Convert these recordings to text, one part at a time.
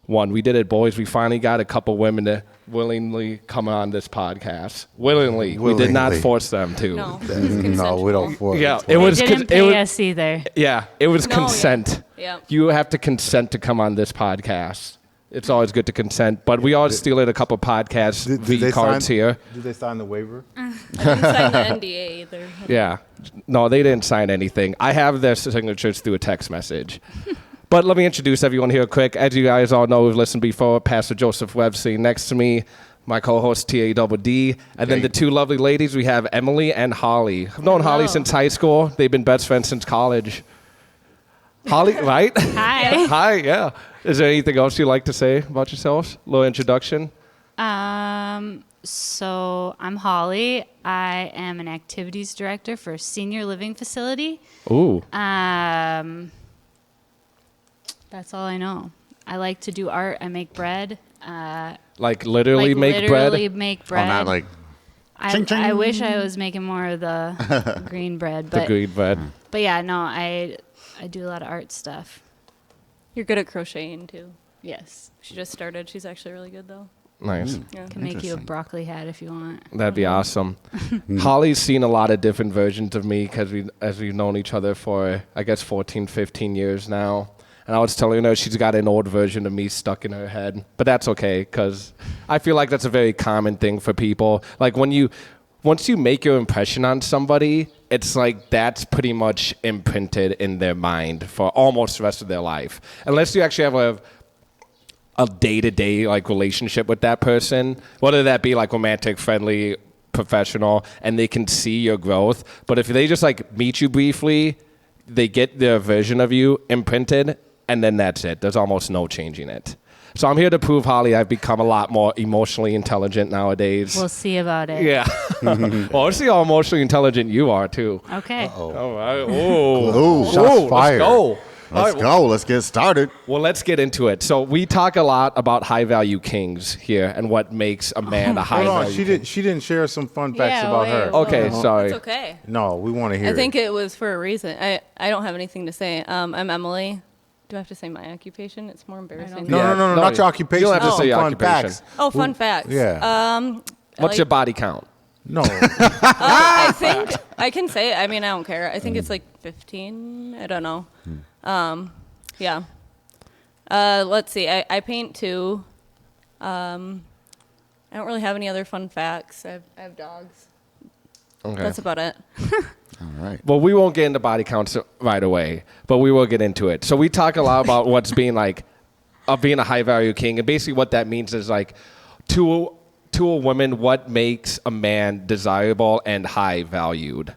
one. We did it, boys. We finally got a couple women to willingly come on this podcast. Willingly. We did not force them to. No, No, we don't force. Yeah, it. was. They didn't pay us either. Yeah, it was No, consent. Yeah. You have to consent to come on this podcast. It's always good to consent, but we are stealing a couple podcast V cards here. Did they sign the waiver? I didn't sign the NDA either. Yeah. No, they didn't sign anything. I have their signatures through a text message. But let me introduce everyone here quick. As you guys all know who've listened before, Pastor Joseph Webb sitting next to me, my co-host TADD, and then the two lovely ladies, we have Emily and Holly. I've known Holly since high school. They've been best friends since college. Holly, right? Hi. Hi, yeah. Is there anything else you'd like to say about yourselves? A little introduction? So I'm Holly. I am an activities director for a senior living facility. Ooh. That's all I know. I like to do art. I make bread. Like literally make bread? Literally make bread. Oh, not like. Ching, ching. I wish I was making more of the green bread. But, The green bread. But yeah, no, I do a lot of art stuff. You're good at crocheting too. Yes. She just started. She's actually really good though. Nice. Yeah. Can make you a Interesting. broccoli hat if you want. That'd be awesome. Holly's seen a lot of different versions of me because we've known each other for, I guess, 14, 15 years now. And I was telling her she's got an old version of me stuck in her head. But that's okay because I feel like that's a very common thing for people. Like once you make your impression on somebody, it's like that's pretty much imprinted in their mind for almost the rest of their life. Unless you actually have a day-to-day like relationship with that person, whether that be like romantic, friendly, professional, and they can see your growth. But if they just like meet you briefly, they get their version of you imprinted, and then that's it. There's almost no changing it. So I'm here to prove, Holly, I've become a lot more emotionally intelligent nowadays. We'll see about it. Yeah. Well, let's see how emotionally intelligent you are too. Okay. All right. Oh, Ooh, shots fired. Let's go. Let's go. Let's get started. Well, let's get into it. So we talk a lot about high-value kings here and what makes a man a Hold on. high-value king. She didn't share some fun facts Yeah, about wait, her. wait. Okay, sorry. It's okay. No, we want to hear. I think it was for a reason. I don't have anything to say. I'm Emily. Do I have to say my occupation? It's more embarrassing. No, Yeah, no, no, not your occupation. you don't have to Some say your fun occupation. facts. Oh, fun facts. Yeah. What's your body count? No. I think I can say it. I mean, I don't care. I think it's like 15. I don't know. Yeah. Let's see. I paint too. I don't really have any other fun facts. I have dogs. Okay. That's about it. All right. Well, we won't get into body counts right away, but we will get into it. So we talk a lot about what's being like, being a high-value king, and basically what that means is like, to a woman, what makes a man desirable and high-valued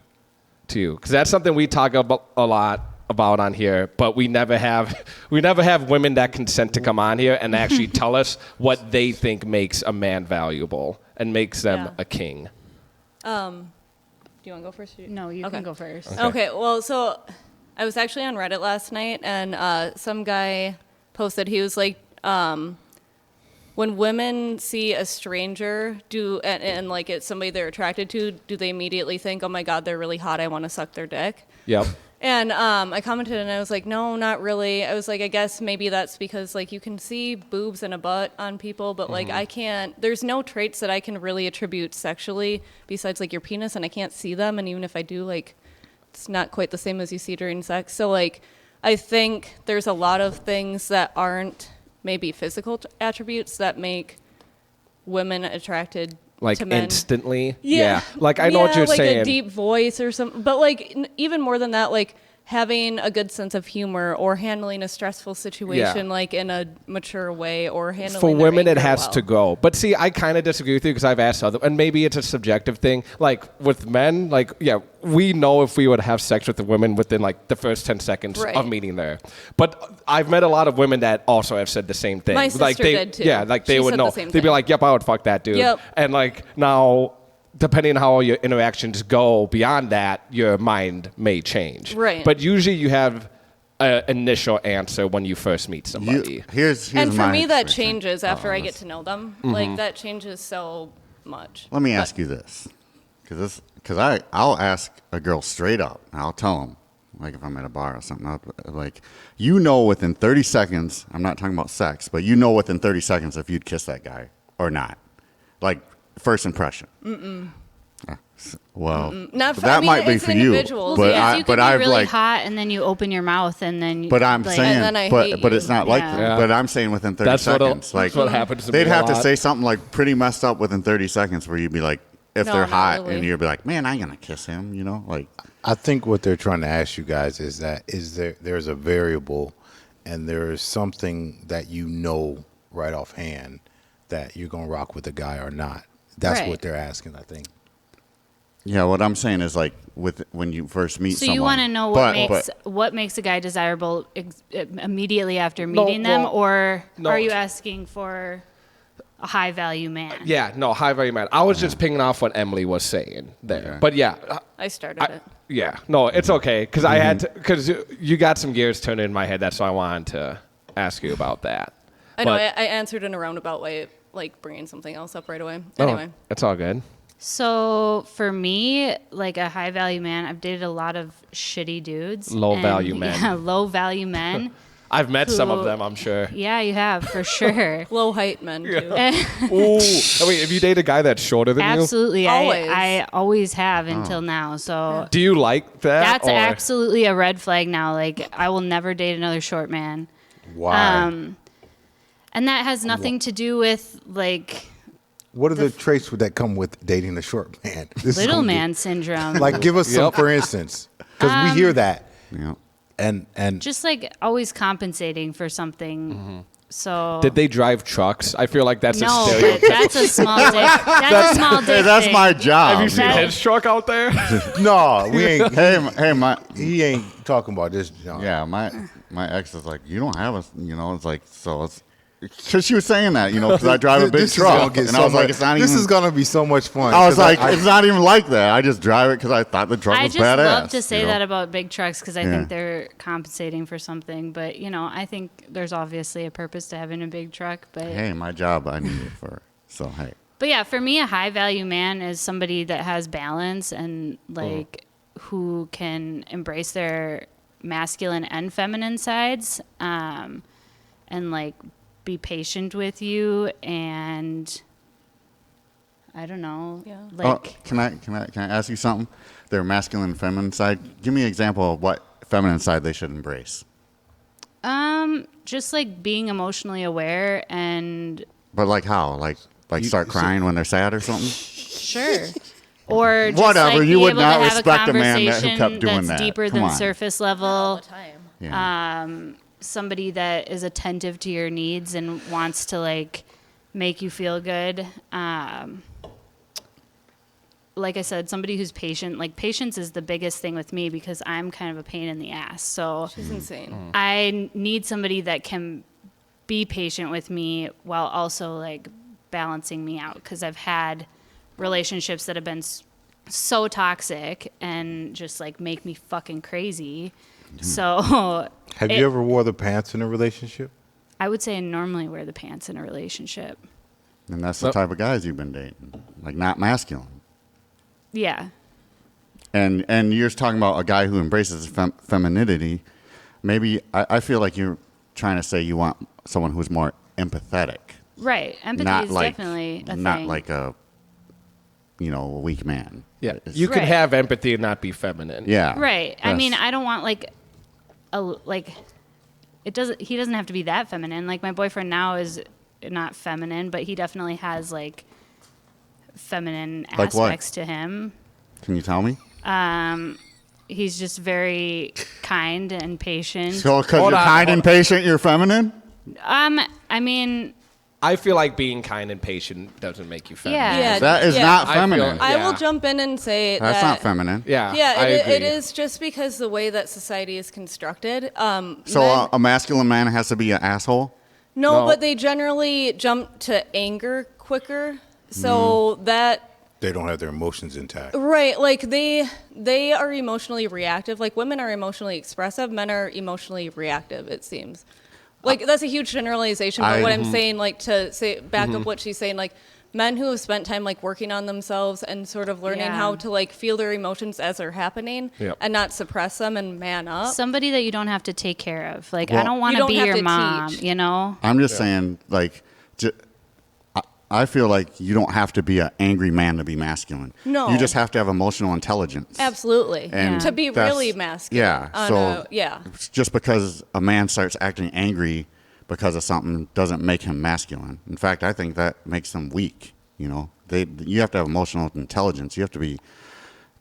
to you? Because that's something we talk about a lot about on here, but we never have women that consent to come on here and actually tell us what they think makes a man valuable and makes them Yeah. a king. Do you want to go first? No, you Okay. can go first. Okay, well, so I was actually on Reddit last night, and some guy posted, he was like, when women see a stranger and like it's somebody they're attracted to, do they immediately think, oh my God, they're really hot, I want to suck their dick? Yep. And I commented and I was like, no, not really. I was like, I guess maybe that's because like you can see boobs and a butt on people, but like I can't, there's no traits that I can really attribute sexually besides like your penis, and I can't see them. And even if I do, like it's not quite the same as you see during sex. So like I think there's a lot of things that aren't maybe physical attributes that make women attracted Like to men. instantly? Yeah. Like I know what you're like saying. a deep voice or something. But like even more than that, like having a good sense of humor or handling a stressful situation like in a mature way or handling For their women, it anger has well. to go. But see, I kind of disagree with you because I've asked other, and maybe it's a subjective thing. Like with men, like we know if we would have sex with a woman within like the first 10 seconds Right. of meeting there. But I've met a lot of women that also have said the same thing. My sister like they, did, too. Yeah, like they She would said the know. same They'd be thing. like, "Yep, I would fuck that dude." Yep. And like now, depending on how your interactions go beyond that, your mind may change. Right. But usually, you have an initial answer when you first meet somebody. Here's And for my me, that experience. changes after I get this. to know them. Mm-hmm. Like that changes so much. Let me ask you this, because I'll ask a girl straight up. And I'll tell them, like if I'm at a bar or something, like, you know, within 30 seconds, I'm not talking about sex, but you know within 30 seconds if you'd kiss that guy or not. Like, first impression. Well, Not for, that I mean, might be it's for you, individuals, but yeah. You could be I've really like, hot and then you open your mouth and then. but I'm like, saying, And then I hate but you. it's not like Yeah. that. Yeah. But I'm saying within 30 seconds, like that's what happens to they'd me a have to lot. say something like pretty messed up within 30 seconds, where you'd be like, if No, they're not hot, really. and you'd be like, man, I ain't gonna kiss him, you know, like. I think what they're trying to ask you guys is that there's a variable, and there is something that you know right offhand that you're gonna rock with a guy or not. That's Right. what they're asking, I think. Yeah, what I'm saying is like when you first meet So someone. you want to know what makes a guy desirable immediately after meeting them, well, or no. are you asking for a high value man? Yeah, no, high value man. I was just pinging off what Emily was saying there. Yeah. But yeah, I started it. yeah, no, it's okay because I had to, because you got some gears turned in my head. That's why I wanted to ask you about that. I know. But- I answered in a roundabout way, like bringing something else up right away. Oh, Anyway. it's all good. So for me, like a high value man, I've dated a lot of shitty dudes. Low and- value men. Yeah, low value men. I've met some of Who- them, I'm sure. Yeah, you have for sure. Low height men, too. Ooh, I mean, if you date a guy that's shorter than you, Absolutely. Always. I always have until now. So do you like that? that's or- absolutely a red flag now. Like I will never date another short man. Why? And that has nothing to do with like What are the traits that come with dating a short man? This is little gonna be- man syndrome. Like, give us some, Yep. for instance, because we hear that, Yeah. and just like always compensating for something. So Did they drive trucks? I feel like that's a no, stereotype. but that's a small dick. That's a small dick. Hey, that's thing. my job. Have you seen That- his truck out there? no, we ain't. Hey, my He ain't talking about this. John. yeah, my ex is like, you don't have a, you know, it's like, so it's, because she was saying that, you know, because I drive a big This is gonna truck, get and so I was like, much- it's not This even. is gonna be so much fun. I was 'cause like, it's not even like that. I just drive it because I thought the truck I was just badass. love to say you know? that about big trucks because I Yeah. think they're compensating for something. But you know, I think there's obviously a purpose to having a big truck. But Hey, my job, I need it for. So hey, But yeah, for me, a high value man is somebody that has balance and like who can embrace their masculine and feminine sides, and like be patient with you and I don't know, Yeah. like can I ask you something? Their masculine and feminine side. Give me an example of what feminine side they should embrace. just like being emotionally aware and But like how? Like start crying when they're sad or something? sure. Or just Whatever, like you be would able not to have respect a a man that who conversation kept doing that's that. deeper Come than on. surface All level. the time. Yeah. Somebody that is attentive to your needs and wants to like make you feel good. Like I said, somebody who's patient. Like patience is the biggest thing with me because I'm kind of a pain in the ass. So She's insane. I need somebody that can be patient with me while also like balancing me out because I've had relationships that have been so toxic and just like make me fucking crazy. So Have you ever wore the pants in a relationship? I would say I normally wear the pants in a relationship. And that's the type of guys you've been dating. Like not masculine. Yeah. And you're talking about a guy who embraces femininity. Maybe I feel like you're trying to say you want someone who's more empathetic. Right. Empathy Not is like definitely a not thing. like a a weak man. Yeah, It's- you can Right. have empathy and not be feminine. yeah. Right. I Yes. mean, I don't want like he doesn't have to be that feminine. Like my boyfriend now is not feminine, but he definitely has like feminine Like what? aspects to him. Can you tell me? He's just very kind and patient. So because Hold you're on, kind hold and patient, you're feminine? I mean, I feel like being kind and patient doesn't make you feminine. Yeah. Yeah. That is yeah. not I feel- feminine. I will Yeah. jump in and say That's that not feminine. Yeah, Yeah, I it agree. is just because the way that society is constructed. So men- a masculine man has to be an asshole? no, No. but they generally jump to anger quicker. So that They don't have their emotions intact. right, like they are emotionally reactive. Like women are emotionally expressive, men are emotionally reactive. It seems. Like that's a huge generalization, but what I'm saying, like to say back up what she's saying, like men who have spent time like working on themselves and sort of learning Yeah. how to like feel their emotions as they're happening Yep. and not suppress them and man up. Somebody that you don't have to take care of. Like, I Well- don't want You to don't be have your to mom, teach. you know? I'm just saying, like, I feel like you don't have to be an angry man to be masculine. No. You just have to have emotional intelligence. Absolutely. And To be that's- really masculine. Yeah. on So yeah. just because a man starts acting angry because of something doesn't make him masculine. In fact, I think that makes them weak. You know, you have to have emotional intelligence. You have to be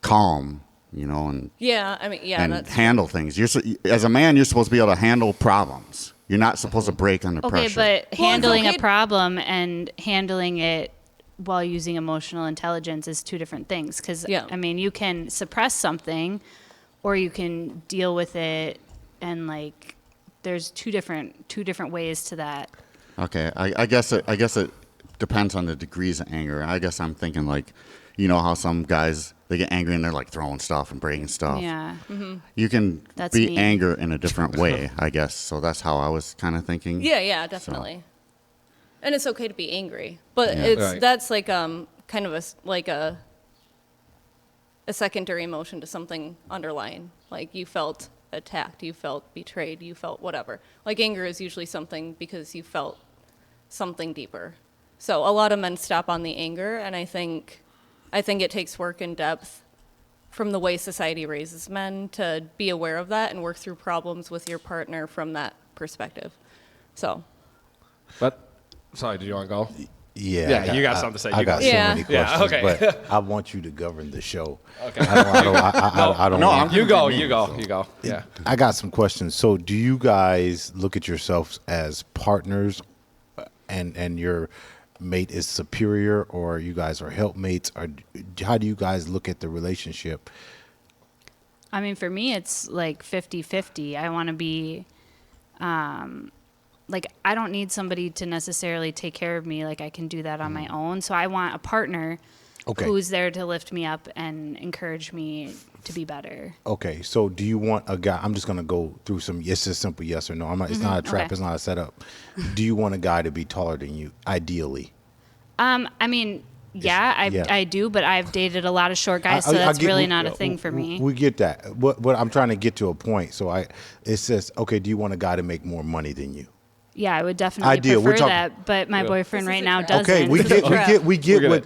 calm. You know, and Yeah. I mean, yeah. and That's handle things. As a man, you're supposed to be able to handle problems. You're not supposed to break under Okay, pressure. but it's handling okay- a problem and handling it while using emotional intelligence is two different things. Because, Yeah. I mean, you can suppress something or you can deal with it, and, like, there's two different ways to that. Okay, I guess it depends on the degrees of anger. I guess I'm thinking, like, you know how some guys, they get angry and they're like throwing stuff and breaking stuff. Yeah. You can That's be me. anger in a different way, I guess. So that's how I was kind of thinking. Yeah, definitely. And it's okay to be angry, but Yeah. it's Right. that's like kind of a secondary emotion to something underlying. Like you felt attacked, you felt betrayed, you felt whatever. Like anger is usually something because you felt something deeper. So a lot of men stop on the anger, and I think it takes work and depth from the way society raises men to be aware of that and work through problems with your partner from that perspective. So. But sorry, did you want to go? Yeah, Yeah, you got something to say. I You got go. so Yeah. many Yeah, questions, okay. but I want you to govern the show. Okay. I don't. No, want- You go. Yeah. I got some questions. So, do you guys look at yourselves as partners, and your mate is superior, or you guys are helpmates, or how do you guys look at the relationship? I mean, for me, it's like 50-50. I want to be, like, I don't need somebody to necessarily take care of me. Like, I can do that on my own. So I want a partner Okay. who's there to lift me up and encourage me to be better. Okay, so do you want a guy? I'm just gonna go through some. It's just simple yes or no. I'm not. It's not a trap. Okay. It's not a setup. Do you want a guy to be taller than you, ideally? I mean, yeah, yeah. I do, but I've dated a lot of short guys, so I that's get- really not a thing for me. We get that. What I'm trying to get to a point. So it says, okay, do you want a guy to make more money than you? Yeah, I would definitely Ideal. We're prefer talking- that, but my boyfriend This is right a now trap. doesn't. Okay, we This is a get trap. we get We're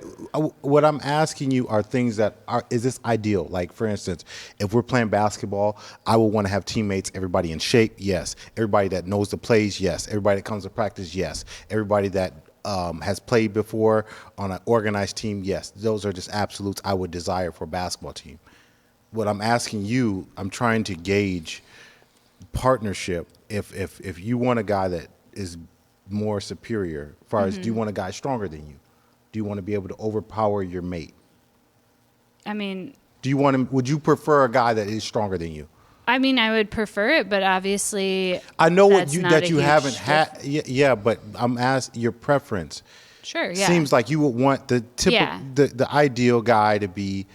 what I'm asking you are things that are, is this ideal? Like, for instance, if we're playing basketball, I would want to have teammates, everybody in shape, yes. Everybody that knows the plays, yes. Everybody that comes to practice, yes. Everybody that has played before on an organized team, yes. Those are just absolutes I would desire for a basketball team. What I'm asking you, I'm trying to gauge partnership. If you want a guy that is more superior, as far as, do you want a guy stronger than you? Do you want to be able to overpower your mate? I mean, Do you want him? Would you prefer a guy that is stronger than you? I would prefer it, but obviously, I know what that's you not that a you huge haven't had. Yeah, but I'm asking your preference. Sure, yeah. Seems like you would want the typical, Yeah. the ideal guy to be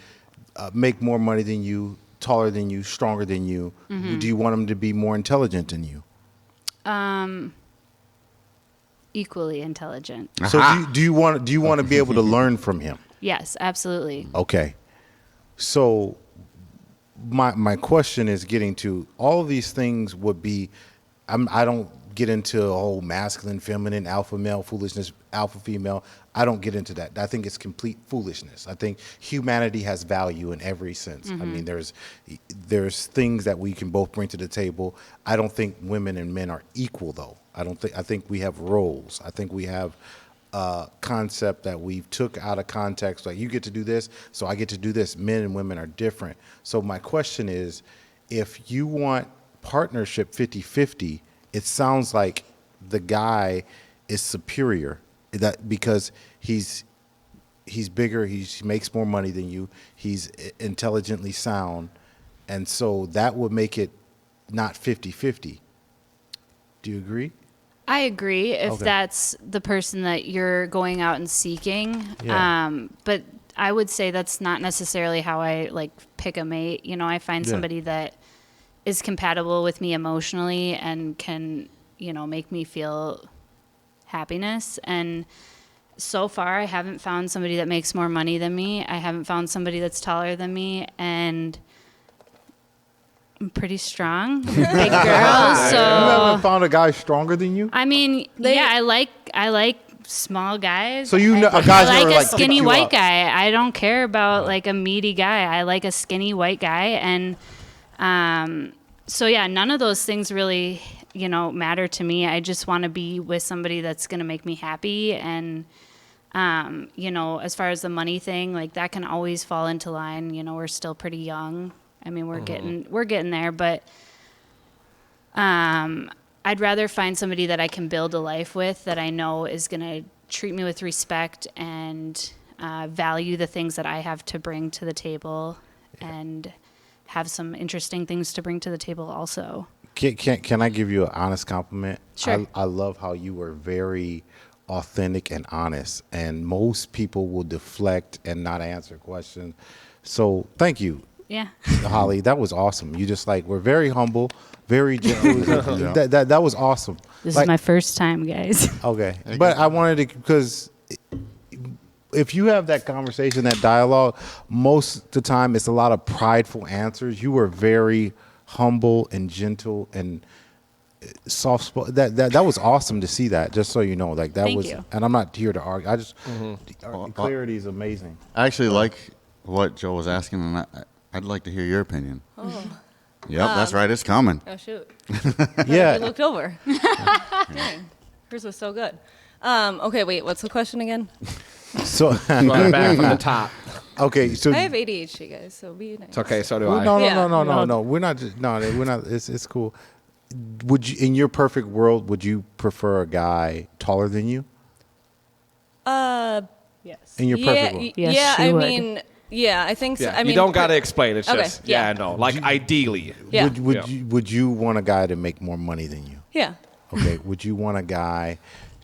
make more money than you, taller than you, stronger than you. Mm-hmm. Do you want him to be more intelligent than you? Equally intelligent. So do you want to be able to learn from him? Yes, absolutely. Okay. So my question is getting to all of these things would be, I don't get into a whole masculine, feminine, alpha male foolishness, alpha female. I don't get into that. I think it's complete foolishness. I think humanity has value in every sense. I mean, there's things that we can both bring to the table. I don't think women and men are equal, though. I think we have roles. I think we have a concept that we've took out of context. Like, you get to do this, so I get to do this. Men and women are different. So my question is, if you want partnership 50-50, it sounds like the guy is superior, that because he's bigger, he makes more money than you, he's intelligently sound, and so that would make it not 50-50. Do you agree? I agree if Okay. that's the person that you're going out and seeking. Yeah. But I would say that's not necessarily how I like pick a mate. You know, I find Yeah. somebody that is compatible with me emotionally and can, make me feel happiness. And so far, I haven't found somebody that makes more money than me. I haven't found somebody that's taller than me, and I'm pretty strong. I'm a big girl, so You haven't found a guy stronger than you? I mean, yeah, I like small guys. So you know, I guys like never a like skinny picked you white up. guy. I don't care about like a meaty guy. I like a skinny white guy, and so yeah, none of those things really, matter to me. I just want to be with somebody that's gonna make me happy, and as far as the money thing, like that can always fall into line. We're still pretty young. I mean, we're getting there, but I'd rather find somebody that I can build a life with, that I know is gonna treat me with respect and value the things that I have to bring to the table, and have some interesting things to bring to the table also. Can I give you an honest compliment? Sure. I love how you were very authentic and honest, and most people will deflect and not answer questions. So thank you, Yeah. Holly. That was awesome. You just were very humble, very gentle. That was awesome. This is my first time, guys. Okay, but I wanted to, because if you have that conversation, that dialogue, most of the time it's a lot of prideful answers. You were very humble and gentle and soft spoken. That was awesome to see that. Just so you know, that Thank was. you. And I'm not here to argue. I just clarity is amazing. I actually like what Joe was asking, and I'd like to hear your opinion. Oh. Yep, that's right. It's coming. Oh shoot. I Yeah. looked over. Dang. Hers was so good. Okay, wait. What's the question again? So Going back from the top. okay, so I have ADHD, guys. So be nice. It's okay, so do Well, I. no, Yeah. no. We're not. We're not. It's cool. Would you, in your perfect world, would you prefer a guy taller than you? Yes. In your perfect world. Yes, yeah. she I would. mean, yeah. I think so. Yeah, I mean, you don't got to explain. It's Okay, just, yeah. no. Like, ideally. Yeah. Would you want a guy to make more money than you? Yeah. Okay. Would you want a guy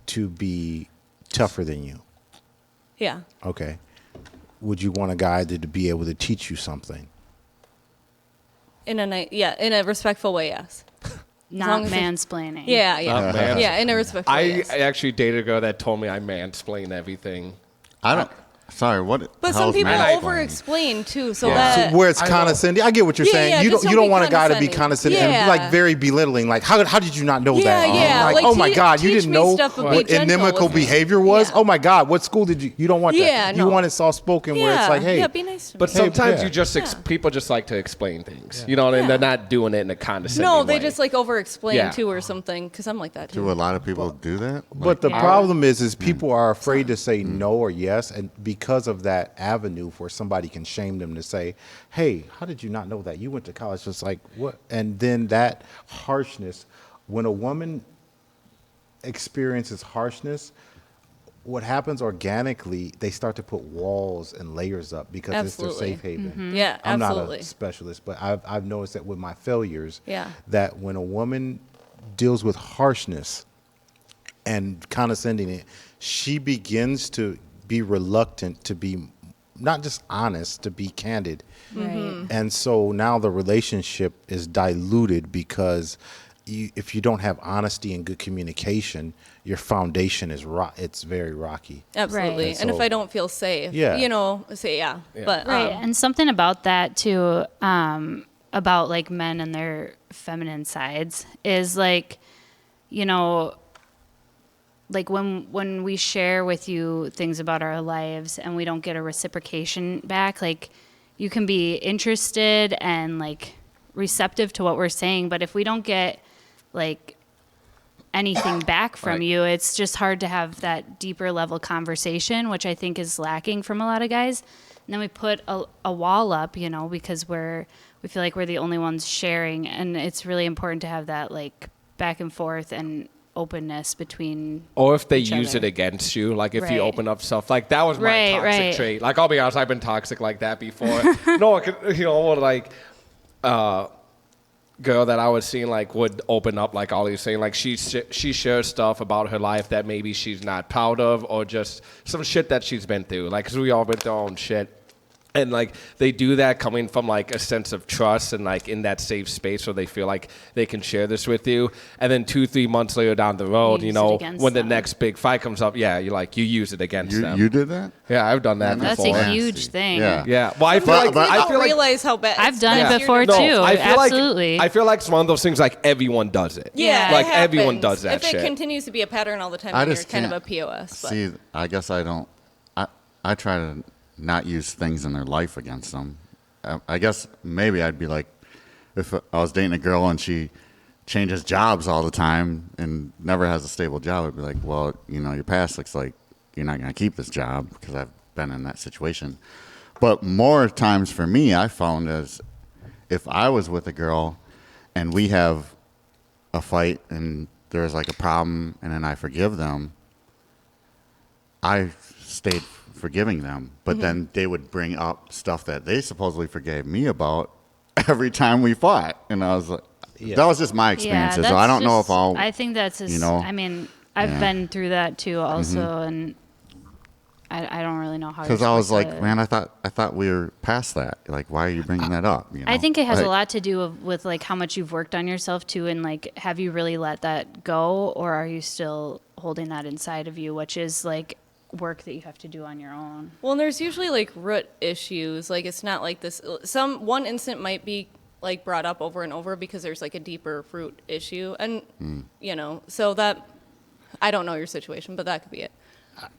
to be tougher than you? Yeah. Okay. Would you want a guy to be able to teach you something? In a respectful way. Yes. Not long as it's- mansplaining. Yeah. Yeah. Not mans- Yeah. In a respectful way. I Yes. actually dated a girl that told me I mansplain everything. I don't. Sorry, what? But how some is people mansplaining? over-explain too, so Yeah. that So where it's I know. condescending. I get what you're Yeah, saying. yeah, You just don't don't be want a guy to be condescending. condescending and Yeah. very belittling. Like how did you not know Yeah, that? yeah. Like, Like, oh my God, you teach didn't me know stuff, but be what gentle inimical with me. behavior was? Yeah. Oh my God, what school did you? You don't want Yeah, that. You no. want it soft spoken where it's like, hey, yeah, be nice to But me. sometimes yeah. you just people just like to explain things, and they're not doing it in a condescending No, way. they just like over-explain Yeah. too or something. Because I'm like that too. Do a lot of people do that? But the Yeah. problem is people are afraid to say no or yes, and because of that avenue where somebody can shame them to say, "Hey, how did you not know that? You went to college." Just like what? And then that harshness, when a woman experiences harshness, what happens organically? They start to put walls and layers up because Absolutely. it's their safe haven. Yeah, I'm absolutely. not a specialist, but I've noticed that with my failures, Yeah. that when a woman deals with harshness and condescending it, she begins to be reluctant to be not just honest, to be candid. Right. And so now the relationship is diluted because if you don't have honesty and good communication, your foundation is it's very rocky. Absolutely. Right. And if So- I don't feel safe, Yeah. say yeah. But Right. And something about that too, about like men and their feminine sides is like, like when we share with you things about our lives and we don't get a reciprocation back, like you can be interested and like receptive to what we're saying, but if we don't get like anything back from Right. you, it's just hard to have that deeper level conversation, which I think is lacking from a lot of guys. And then we put a wall up, because we feel like we're the only ones sharing, and it's really important to have that like back and forth and openness between. Or if they each use other. it against you, like if Right. you open up stuff, like that was my Right, toxic right. trait. Like I'll be honest, I've been toxic like that before. No, or like girl that I was seeing like would open up like Ollie's saying, like she shares stuff about her life that maybe she's not proud of, or just some shit that she's been through. Like 'cause we all been through our own shit. And like they do that coming from like a sense of trust and like in that safe space where they feel like they can share this with you. And then 2-3 months later down the road, Use you it know, against when the them. next big fight comes up, yeah, you use it against them. You did that? Yeah, I've done that That's before. a nasty. huge thing. Yeah. Yeah, well, I feel But- like but- I I don't feel like realize how bad. I've done Yeah. it before no, too. I feel Absolutely. Like I feel like it's one of those things like everyone does it. Yeah, like it everyone happens. does that If shit. it continues to be a pattern all the time, I then you're just kind of can't a POS. But. See, I guess I don't. I try to not use things in their life against them. I guess maybe I'd be like, if I was dating a girl and she changes jobs all the time and never has a stable job, I'd be like, well, you know, your past looks like you're not going to keep this job because I've been in that situation. But more times for me, I found as if I was with a girl and we have a fight and there's like a problem and then I forgive them, I stayed forgiving them. But then they would bring up stuff that they supposedly forgave me about every time we fought. And I was like, that was just my experiences. So I don't know if I'll. I think that's. you know, I mean, I've been through that too, also, and I don't really know how. Because I was like, man, I thought we were past that. Like, why are you bringing that up? You know? I think it has Like, a lot to do with like how much you've worked on yourself too, and like, have you really let that go, or are you still holding that inside of you, which is like work that you have to do on your own. Well, and there's usually like root issues. Like it's not like this. One instant might be like brought up over and over because there's like a deeper root issue, and you know, so that I don't know your situation, but that could be it.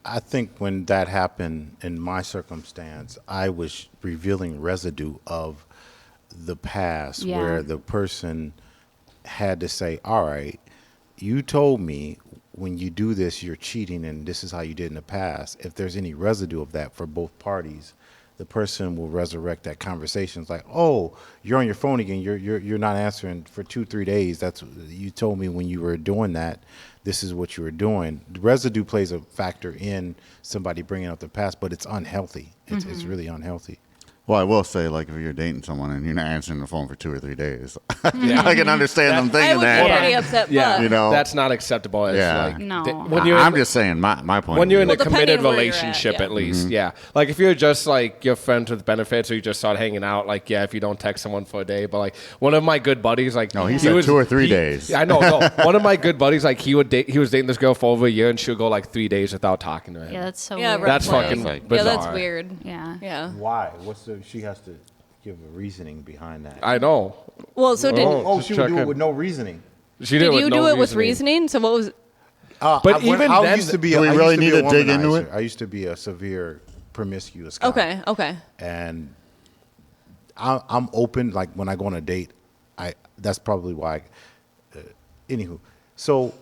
I think when that happened in my circumstance, I was revealing residue of the past Yeah. where the person had to say, all right, you told me when you do this, you're cheating and this is how you did in the past. If there's any residue of that for both parties, the person will resurrect that conversation. It's like, oh, you're on your phone again. You're not answering for 2-3 days. That's you told me when you were doing that. This is what you were doing. The residue plays a factor in somebody bringing up the past, but it's unhealthy. It's really unhealthy. Well, I will say, like, if you're dating someone and you're not answering the phone for 2 or 3 days, I can understand them I thinking would that. be pretty upset. Yeah, but You know, that's not acceptable. It's Yeah. like, No. when you're I'm just saying my point. when of you're in view. a Well, committed depending where you're at, relationship, yeah. at least, yeah. Like if you're just like you're friends with benefits, or you just start hanging out, like yeah, if you don't text someone for a day, but like one of my good buddies, like No, he said 2 or 3 days. I know. No, one of my good buddies, like he was dating this girl for over a year, and she'll go like 3 days without talking to him. Yeah, that's so Yeah, weird. red That's flag. fucking Like, Yeah, bizarre. that's weird. Yeah. Yeah. Why? She has to give a reasoning behind that. I know. Well, so did Oh, she just would do check it in. with no reasoning. She did with you no do it with reasoning? So what was? But even I then- used to be Do we I used really to be need a to dig into womanizer. it? I used to be a severe promiscuous guy. Okay. And I'm open. Like when I go on a date, that's probably why. Anywho, so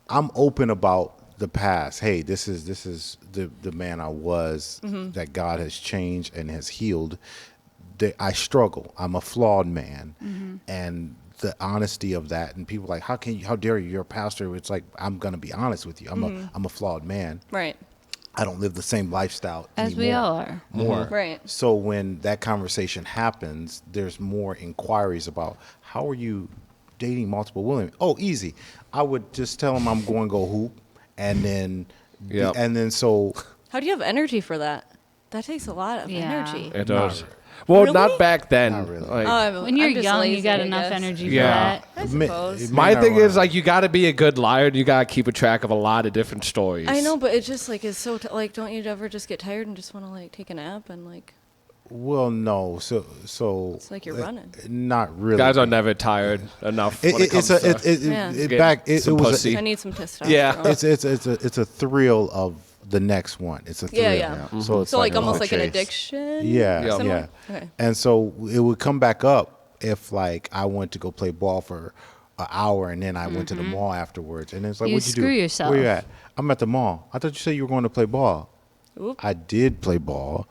I'm open about the past. Hey, this is the man I was that God has changed and has healed. I struggle. I'm a flawed man, and the honesty of that. And people are like, how dare you? You're a pastor. It's like I'm gonna be honest with you. I'm a flawed man. Right. I don't live the same lifestyle As anymore. we all are. More. Right. So when that conversation happens, there's more inquiries about how are you dating multiple women? Oh, easy. I would just tell them I'm going to go hoop, and then Yep. so How do you have energy for that? That takes a lot of Yeah. energy. It does. Well, Really? not back then. Not really. Like, Oh, When you're I'm just young, you lazy, got I enough guess. energy Yeah. for that. I suppose. my thing is like you got to be a good liar, and you got to keep a track of a lot of different stories. I know, but it just like is so like. Don't you ever just get tired and just want to like take a nap and like? well, no. So It's like you're running. Not really. Guys are never tired enough. when it It's comes to, Yeah. it some was pussy. I need some testosterone. Yeah. it's a thrill of the next one. It's a thrill. Yeah. So it's So like a- almost a like an chase. addiction. Yeah, Yeah. Similar? yeah. Okay. And so it would come back up if like I went to go play ball for an hour and then I went to the mall afterwards. And it's like, You what'd you do? screw yourself. Where you at? I'm at the mall. I thought you said you were going to play ball. Oop. I did play ball,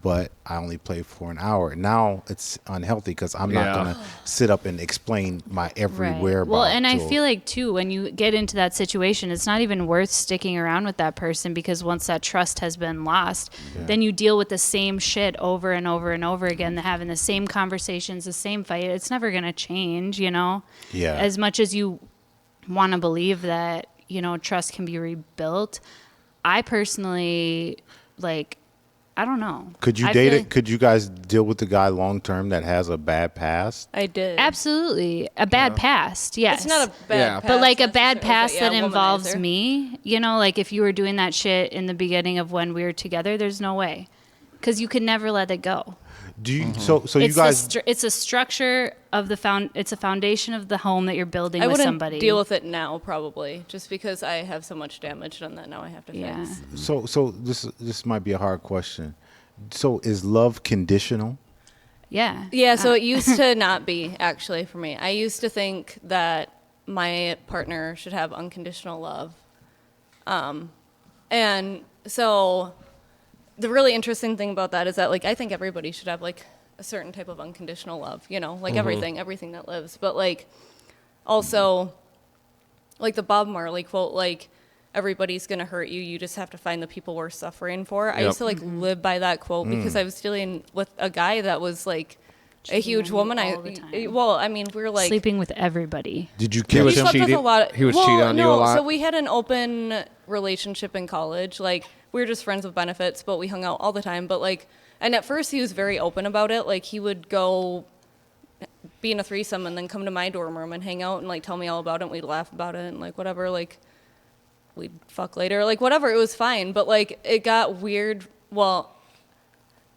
but I only played for an hour. Now it's unhealthy because I'm not Yeah. going to sit up and explain my every whereabout. Well, and I to- feel like too, when you get into that situation, it's not even worth sticking around with that person because once that trust has been lost, then you deal with the same shit over and over and over again, having the same conversations, the same fight. It's never going to change, you know? Yeah. As much as you want to believe that, you know, trust can be rebuilt, I personally, like, I don't know. Could you I date feel it? Could you guys deal with the guy long term that has a bad past? I did. Absolutely. A bad past, yes. It's not a bad Yeah. past. But like a bad necessarily, past but that involves womanizer. me, like if you were doing that shit in the beginning of when we were together, there's no way. Because you could never let it go. Do you? So you It's guys. it's a structure of it's a foundation of the home that you're building I with wouldn't somebody. deal with it now, probably, just because I have so much damage done that now I have to Yeah. fix. So this might be a hard question. So is love conditional? Yeah. Yeah, so it used to not be, actually, for me. I used to think that my partner should have unconditional love. And so the really interesting thing about that is that, like, I think everybody should have, like, a certain type of unconditional love, like everything that lives. But, like, also, like the Bob Marley quote, like, everybody's going to hurt you. You just have to find the people we're suffering for. I used to, like, live by that quote because I was dealing with a guy that was, like, a huge on you woman. all the time. Well, I mean, we were, like... Sleeping with everybody. Did you He catch was He him? slept with cheating? a lot. He was cheating on you a lot? So we had an open relationship in college. Like, we were just friends with benefits, but we hung out all the time. But, like, and at first he was very open about it. Like, he would go be in a threesome and then come to my dorm room and hang out and, like, tell me all about it. And we'd laugh about it and, like, whatever. Like, we'd fuck later. Like, whatever. It was fine. But, like, it got weird. Well,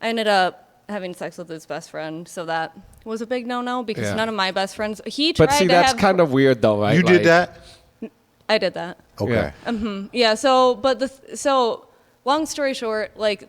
I ended up having sex with his best friend. So that was a big no-no because Yeah. none of my best friends... He tried But see, to that's have... kind of weird, though, right? You did that? I did that. Okay. Yeah. Yeah, so long story short, like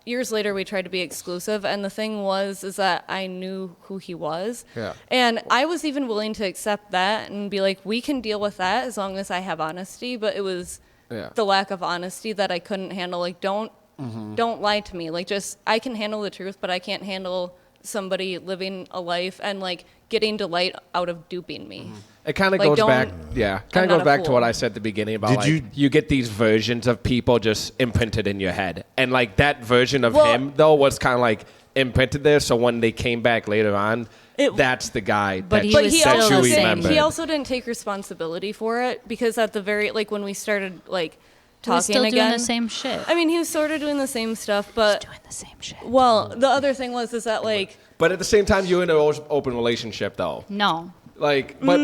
years later we tried to be exclusive, and the thing is that I knew who he was. Yeah. And I was even willing to accept that and be like, we can deal with that as long as I have honesty, but it was Yeah. the lack of honesty that I couldn't handle. Like don't lie to me. Like just I can handle the truth, but I can't handle somebody living a life and like getting delight out of duping me. It kind of Like, goes don't- back, yeah. Kind I'm of not goes a back to fool. what I said at the beginning about Did like you get these versions of people just imprinted in your head, and like that version of Well- him though was kind of like imprinted there. So when they came back later on, that's the guy But that, he But was he still also you the same. remember. he also didn't take responsibility for it because at the very like when we started like He was talking still again, doing the same shit. I mean, he was sort of doing the same stuff, but doing the same shit. well, the other thing was is that like But at the same time, you're in an open relationship though. No. Like, but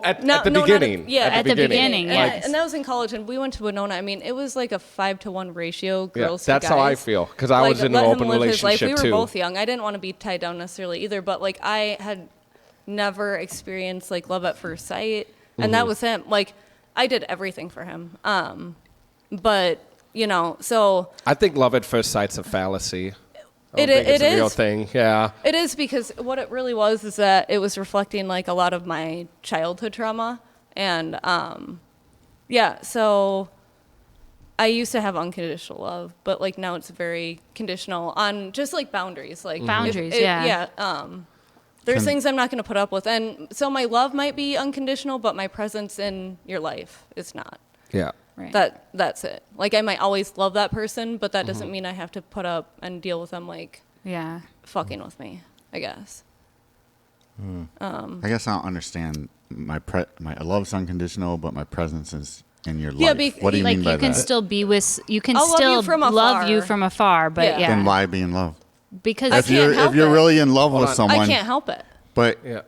at the not beginning, yeah, At the beginning, and, yes. and that was in college, and we went to Winona. I mean, it was like a 5-to-1 ratio, Yeah, girls. that's to guys. how I feel, 'cause I was in an let him open live his life. relationship, We were too. both young. I didn't want to be tied down necessarily either, but like I had never experienced like love at first sight, and that was him. Like I did everything for him. But so I think love at first sight's a fallacy. I It don't think it's is. a real thing. Yeah. it is because what it really was is that it was reflecting like a lot of my childhood trauma, and yeah. So I used to have unconditional love, but like now it's very conditional on just like boundaries, like Boundaries, if- yeah. Yeah. There's things I'm not going to put up with, and so my love might be unconditional, but my presence in your life is not. Yeah. Right. That's it. Like I might always love that person, but that doesn't mean I have to put up and deal with them like Yeah. fucking with me, I guess. I guess I don't understand my love's unconditional, but my presence is in your Yeah, life. What do you like mean by you can that? still be with you can I'll love still you from love you afar. from afar, but Yeah. yeah, Then why be in love? because I If can't you're help if you're it. really in love with on. someone, I can't help it. but Yeah.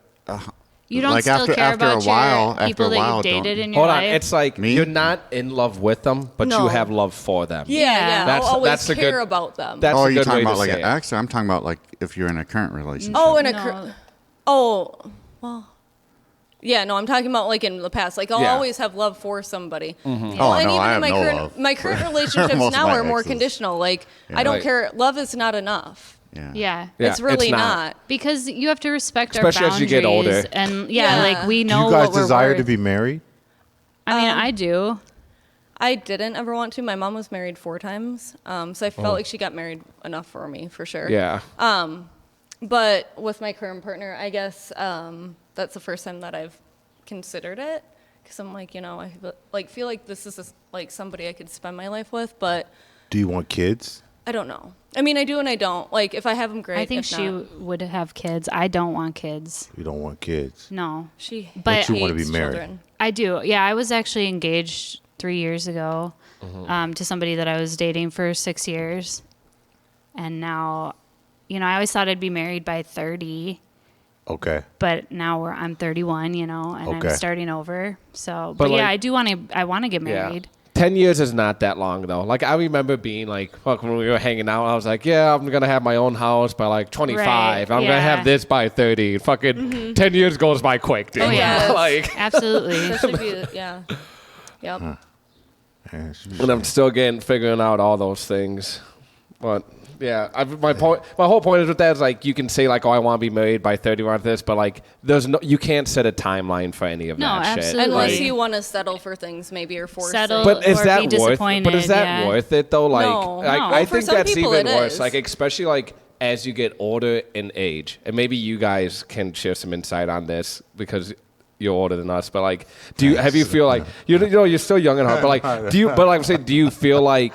you don't like still after- care after a about while- your after people a that while, you've dated don't- in your Hold on. life. It's like Me? you're not in love with them, but No. you have love for them. Yeah. That's- I'll always that's a care good- about them. That's oh, a are you good talking way about to like say an it. ex? I'm talking about like if you're in a current relationship. Oh, No. well, yeah. No, I'm talking about like in the past. Like I'll Yeah. always have love for somebody. Oh, and no, even I in have my no current love my for current relationships most of now my are more exes. conditional. Like Yeah. I don't Right. care. Love is not enough. Yeah. yeah. Yeah, It's really it's not. not. Because you have to respect Especially our as boundaries. you get older. And Yeah. like we Do know you guys what we're desire to worth. be married? I mean, I do. I didn't ever want to. My mom was married 4 times, so I felt like she got married enough for me for sure. Yeah. But with my current partner, I guess that's the first time that I've considered it because I'm like, I feel like this is like somebody I could spend my life with, but Do you want kids? I don't know. I mean, I do and I don't. Like, if I have them, great. I think If she not, would have kids. I don't want kids. You don't want kids. No. she But you wanna be hates married. children. I do. Yeah, I was actually engaged 3 years ago Mm-hmm. to somebody that I was dating for 6 years. And now, you know, I always thought I'd be married by 30, Okay. but now I'm 31, you know, and Okay. I'm starting over. So, But but yeah, like- I want to get Yeah. married. 10 years is not that long, though. Like, I remember being like, fuck, when we were hanging out, I was like, yeah, I'm going to have my own house by like 25. Right, I'm going to yeah. have this by 30. Fucking 10 years goes by quick, dude. Oh, yeah. Like, Absolutely. That should be, yeah. Yep. Yeah, she- and I'm still figuring out all those things. But yeah, my whole point is with that is like you can say like, oh, I want to be married by 30 or this, but like you can't set a timeline for any of No, that shit. absolutely. Unless Like, you want to settle for things, maybe, or force Settle. it. but is or that be worth? disappointed, But is that yeah. worth it though? Like, No, no. I For think some that's people even it worse. is. Like, especially like as you get older in age, and maybe you guys can share some insight on this because you're older than us. But like, have you feel like you know you're still young at heart? But like, do you? But like, I'm saying, do you feel like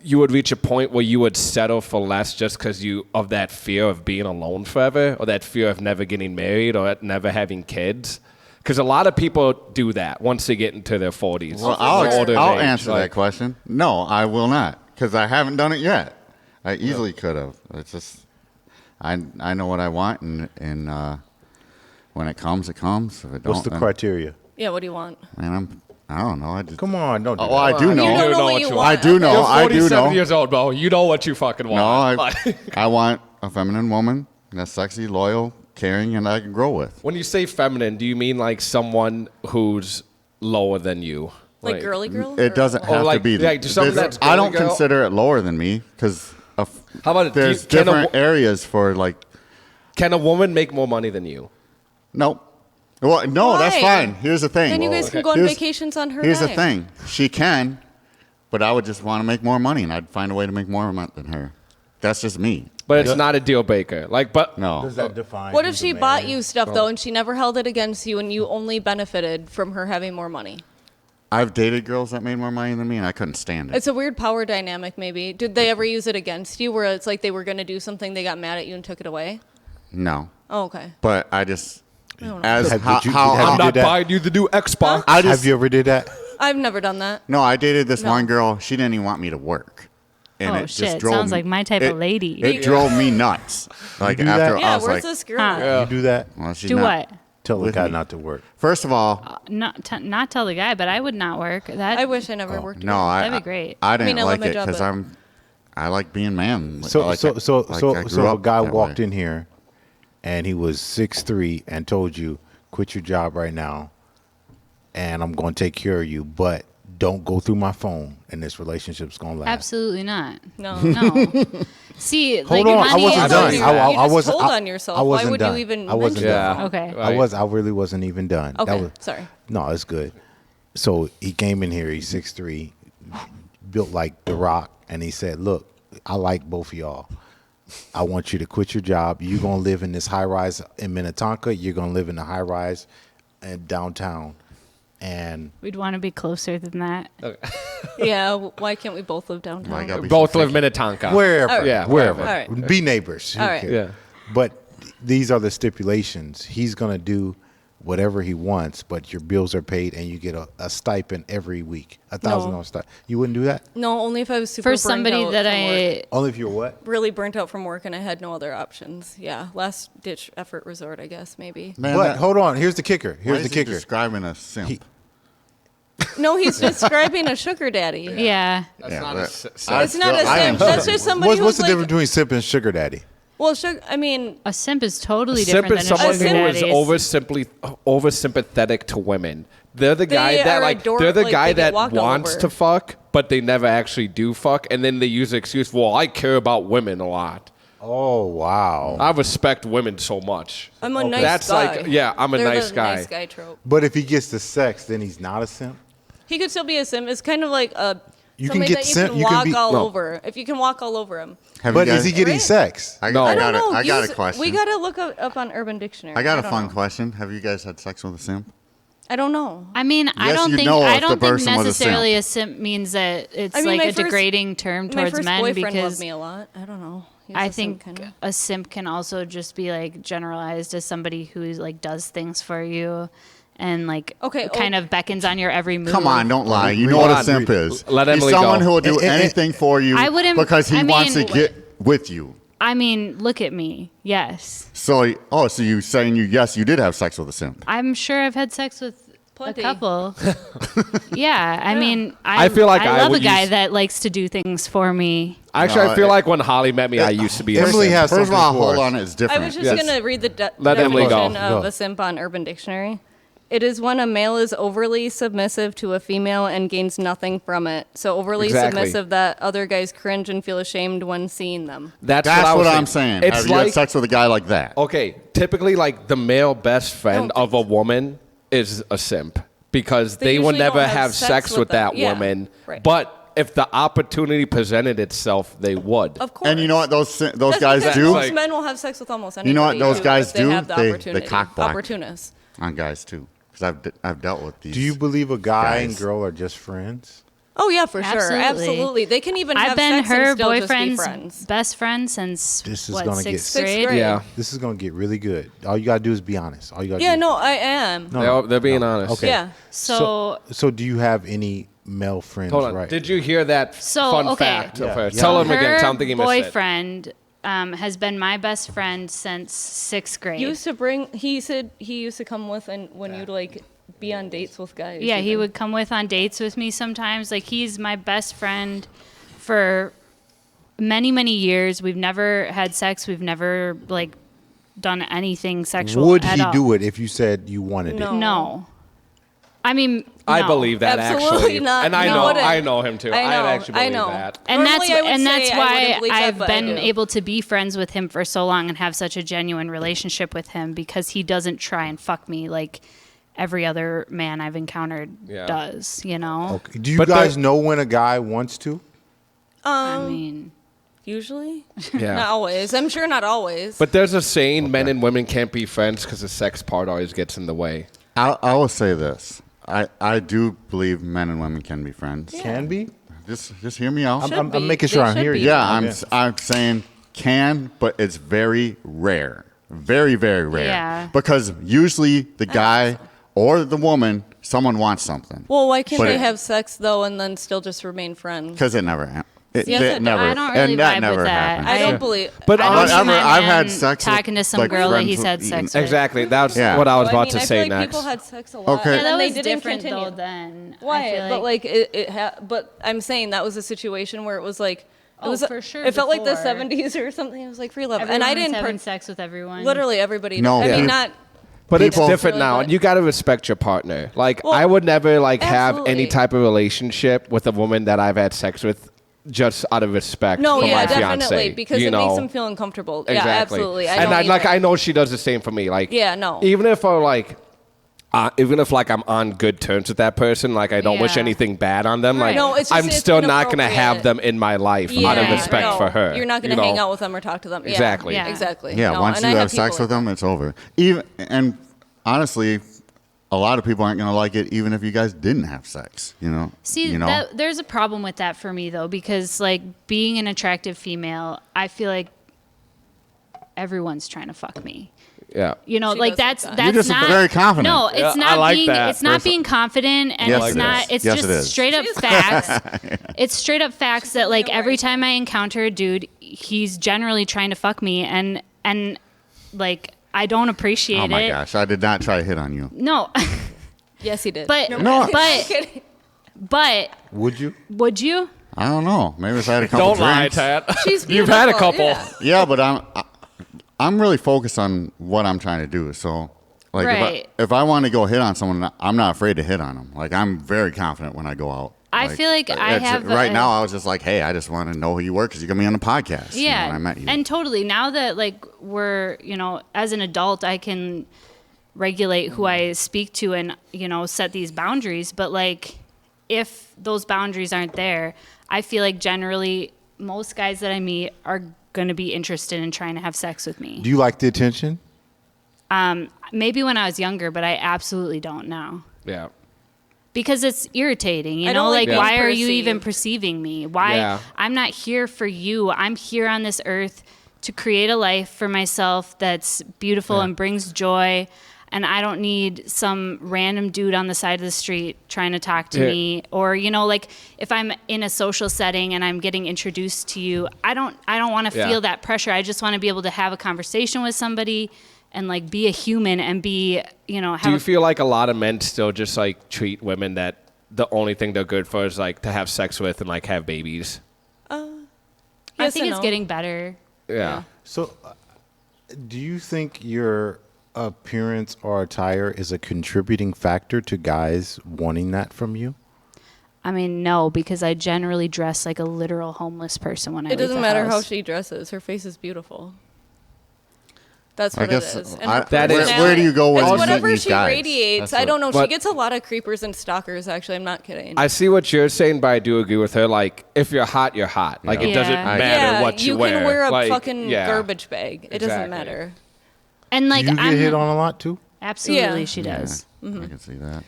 you would reach a point where you would settle for less just because of that fear of being alone forever, or that fear of never getting married, or never having kids? Because a lot of people do that once they get into their 40s. Well, or older I'll age. answer Like, that question. No, I will not, because I haven't done it yet. I easily could have. It's just I know what I want, and when it comes, it comes. If it don't, What's the then, criteria? Yeah, what do you want? man, I don't know. I just. Come on, don't do Oh, that. I do know. You don't know what you want. I do know. You're I do 47 know. years old, bro. You know what you fucking want. No, Like- I want a feminine woman that's sexy, loyal, caring, and I can grow with. When you say feminine, do you mean like someone who's lower than you? Like girly girl? It doesn't have like- to be. like, just something There's- that's I don't girly girl? consider it lower than me because How about there's can different a, areas for like. can a woman make more money than you? Nope. Well, no, that's Why? fine. Here's the thing. Then you guys can go on Here's- vacations on her Here's the dime. thing. She can, but I would just want to make more money, and I'd find a way to make more money than her. That's just me. But it's not a deal breaker. Like, but No. Does that define? What if who's she a man? bought you stuff, though, and she never held it against you, and you only benefited from her having more money? I've dated girls that made more money than me, and I couldn't stand it. It's a weird power dynamic, maybe. Did they ever use it against you, where it's like they were going to do something, they got mad at you and took it away? No. Oh, okay. But I just, don't know. as Have- how, did you- how have I'm you not did that? buying you the new Xbox. I just, Have you ever did that? I've never done that. no, I dated this No. one girl. She didn't even want me to work. And Oh, it just shit. drove Sounds me- like my type of lady. It drove me nuts. Like do after that? I Yeah, was where's like, this girl? Huh. Yeah. You do that? well, she's Do not- what? Tell the With guy me. not to work. First of all, Not tell the guy, but I would not work. That I wish I never worked no, again. I That'd be great. I didn't I mean, I love like my it job, because but- I like being man. So like, so so like so I grew so a up guy that walked way. in here, and he was 6'3" and told you, "Quit your job right now, and I'm going to take care of you, but don't go through my phone, and this relationship's going to last." Absolutely not. No. No. See, Hold like on, I money wasn't is done. only- You I just wasn't. told I- on yourself. I Why wasn't would you done. even I wasn't mention done. Yeah. Okay. Right. I really wasn't even done. Okay, sorry. No, it's good. So he came in here. He's 6'3", built like The Rock, and he said, "Look, I like both of y'all. I want you to quit your job. You're gonna live in this high rise in Minnetonka. You're gonna live in the high rise in downtown, and We'd want to be closer than that. Yeah, why can't we both live Why downtown? gotta be Both so live picky? Minnetonka. wherever, All right. Yeah, wherever, All right. be neighbors. Who All right. cares? Yeah. But these are the stipulations. He's gonna do whatever he wants, but your bills are paid and you get a stipend every week, $1,000 stipend. You wouldn't do that? No, only if I was super For somebody burnt out that from work. Only if you're what? Really burnt out from work and I had no other options. Yeah, last ditch effort resort, I guess, maybe. Man, But that- hold on, here's the kicker. why Here's is the he kicker. describing a simp. He- No, he's describing a sugar daddy. Yeah. That's Yeah, not but a s- I It's not a still- I am simp. That's sorry. just somebody What's who's the like, difference between simp and sugar daddy? well, sugar. I mean, A simp is totally Simp different is than a someone sugar who is daddy. over sympathetic to women. They're the guy They that are like ador- they're the like, guy they get that walked all wants over. to fuck, but they never actually do fuck, and then they use the excuse, "Well, I care about women a lot. Oh wow! I respect women so much." I'm a nice That's guy. like, yeah, I'm a They're nice the guy. nice guy trope. But if he gets the sex, then he's not a simp. He could still be a simp. It's kind of like a You can somebody get that you simp- can you can walk be- all no. over. If you can walk all over him. Have But you is guys- he getting Right? sex? I, No. I I got don't know. I got a Use- question. We gotta look up on Urban Dictionary. I got a don't fun know. question. Have you guys had sex with a simp? I don't know. I mean, I Yes, don't you think know I if the don't think person was a necessarily a simp means that it's I mean, like my a first- degrading term My towards first men boyfriend because loved me a lot. I don't know. He was I a simp, think kinda. a simp can also just be like generalized as somebody who like does things for you and like Okay, kind of beckons on your every move. Come on, don't lie. You know Hold what a on. simp is. Let He's Emily someone go. who will do And- anything for you I wouldn't- because he I wants to mean- get with you. I mean, look at me. Yes. So you saying you did have sex with a simp? I'm sure I've had sex with Plenty. a couple. Yeah. I mean, I feel like I love a would guy use- that likes to do things for me. Actually, I feel like when Holly met me, I used to be a Emily simp. has First of all, something for hold us. on, it's different. I was just Yes. going to read the Let Emily go. definition of Go. a simp on Urban Dictionary. It is when a male is overly submissive to a female and gains nothing from it. So overly Exactly. submissive that other guys cringe and feel ashamed when seeing them. That's That's what, I was I'm saying. It's Have you had sex with a guy like that? okay, typically like the male best friend don't of a woman is a simp because They they will usually never don't have have sex sex with with that them. Yeah, woman. right. But if the opportunity presented itself, they would. Of course. And you know what those That's guys because do? Most men will have sex with almost anybody. You know what those too, guys if they do? Have the They opportunity. cock block. Opportunists. On guys too, because I've dealt with these. Do you believe a guy and Guys. girl are just friends? Oh yeah, for sure, Absolutely. absolutely. They can even I've have been sex and her still just be boyfriend's friends. best friend since This is what, gonna get- sixth Sixth grade? grade. Yeah, This is gonna get really good. All you gotta do is be honest. All you gotta Yeah, do. no, I am. they're being honest. Okay. Yeah. So So do you have any male friends? Hold on. Right. Did you hear that So, fun okay. fact of Yeah. her? Yeah. Tell him her again. Something you missed. It. boyfriend has been my best friend since sixth grade. Used to bring. He said he used to come with, and when you'd like be on dates with guys. Yeah, he even. would come with on dates with me sometimes. Like, he's my best friend for many, many years. We've never had sex. We've never, like, done anything sexual Would at he all. do it if you said you wanted No. it? No. I mean, I no. believe that Absolutely actually, not. and I You know wouldn't. I know him too. I know, actually believe I know. that. And Normally, I would that's say I why wouldn't believe that, I've but I been do. able to be friends with him for so long and have such a genuine relationship with him, because he doesn't try and fuck me like every other man I've encountered Yeah. does, you know? Okay. Do you But guys the- know when a guy wants to? I mean, Usually, Yeah. not always. I'm sure not always. But there's a saying: men and women can't be friends because the sex part always gets in the way. I will say this. I do believe men and women can be friends. Can be. Just hear me out. Should I'm be. making They sure I'm should hearing be. you. Yeah, I'm saying can, but it's very rare. Very, very rare. Yeah. Because usually the guy or the woman, someone wants something. Well, why can't But they it- have sex though and then still just remain friends? Because it never happened. Yes, it- I don't really and that vibe never with that. happened. I I- don't believe. But I don't honestly, see my I've man had sex with, talking to some like, girl that friends he's with- had sex with. exactly. That's Yeah. what I was Well, about mean, to I say feel like next. people had sex a lot. Okay. And Yeah, that then they was didn't different continue. though then. Why? I feel But like but I'm saying that was a situation where it was like it Oh, was for sure It felt like the before. 70s or something. It was like free love, everyone and I was didn't having sex with everyone. literally everybody. No, I yeah. mean not. But it's People- different now, Really, and you got to respect your partner. Like, Well, I would never like have any absolutely. type of relationship with a woman that I've had sex with just out of respect No, for yeah, my definitely, fiance. because you it know? makes them feel uncomfortable. Exactly. Yeah, absolutely. And I know she does the same for me. Like, Yeah, no. Even if I'm like. Even if like I'm on good terms with that person, like I don't wish Yeah. anything bad on them, like Right. No, it's just I'm it's still not gonna have inappropriate. them in my life out of Yeah, respect no, for her. You're not going you to hang know? out with them or talk to them. Yeah, Exactly. Yeah. Exactly. Yeah, No, once and you I have people sex with like them, it's over. And honestly, a lot of people aren't going to like it, even if you guys didn't have sex. See, you know? there's a problem with that for me though, because like being an attractive female, I feel like everyone's trying to fuck me. Yeah. You know, She like does that's like that. that's You're just not very confident. No, it's Yeah, I not like being that. it's not being confident, and Yes, it's it not is. it's Yes, just it is. straight up facts. It's straight up facts that like every time I encounter a dude, he's generally trying to fuck me, and like I don't appreciate Oh my it. gosh, I did not try to hit on you. No, Yes, he did. but No. but Would you? would you? I don't know. Maybe if I had a couple Don't lie, drinks. Tat. She's You've had a beautiful, couple. yeah. Yeah, but I'm really focused on what I'm trying to do. So, like, Right. if I want to go hit on someone, I'm not afraid to hit on them. Like, I'm very confident when I go out. I feel like I it's- have right a- now. I was just like, hey, I just want to know who you were because you're gonna be on the podcast. Yeah, when I met you. and totally. Now that like we're, as an adult, I can regulate who I speak to and set these boundaries. But like, if those boundaries aren't there, I feel like generally most guys that I meet are going to be interested in trying to have sex with me. Do you like the attention? Maybe when I was younger, but I absolutely don't now. Yeah. Because it's irritating, I don't like like being why are you even perceived. perceiving me? Why? Yeah. I'm not here for you. I'm here on this earth to create a life for myself that's beautiful and brings joy. And I don't need some random dude on the side of the street trying to talk to me. Or, you know, like if I'm in a social setting and I'm getting introduced to you, I don't want to feel that pressure. I just want to be able to have a conversation with somebody and like be a human and be, you know, Do you feel like a lot of men still just like treat women that the only thing they're good for is like to have sex with and like have babies? I think it's getting better. Yeah. So, do you think your appearance or attire is a contributing factor to guys wanting that from you? I mean, no, because I generally dress like a literal homeless person when I leave the house. It doesn't matter how she dresses. Her face is beautiful. That's what it is. And where do you go when it's you meet whatever these she guys? radiates. I don't know. She gets a lot of creepers and stalkers, actually. I'm not kidding. I see what you're saying, but I do agree with her. Like, if you're hot, you're hot. Like, it doesn't matter what you wear. You can wear a like, fucking garbage bag. It doesn't matter. And like, do you get hit on a lot too? Absolutely, she does. I can see that.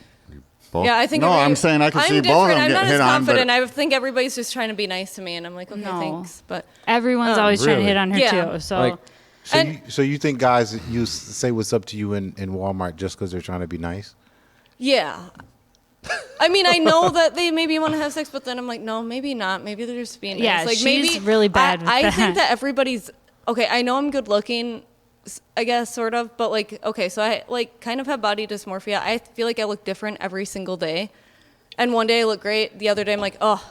Both? Yeah, I think. No, I'm saying I can see both of them I'm get not hit as on. confident. I think everybody's just trying to be nice to me, and I'm like, okay, thanks. But everyone's always trying to hit on her Yeah. too. So. Like, So you think guys say what's up to you in Walmart just because they're trying to be nice? Yeah. I mean, I know that they maybe want to have sex, but then I'm like, no, maybe not. Maybe they're just being nice. Yeah, like, she's maybe really bad with I that. think that everybody's okay. I know I'm good looking, I guess, sort of, but like, okay, so I like kind of have body dysmorphia. I feel like I look different every single day, and one day I look great, the other day I'm like, oh,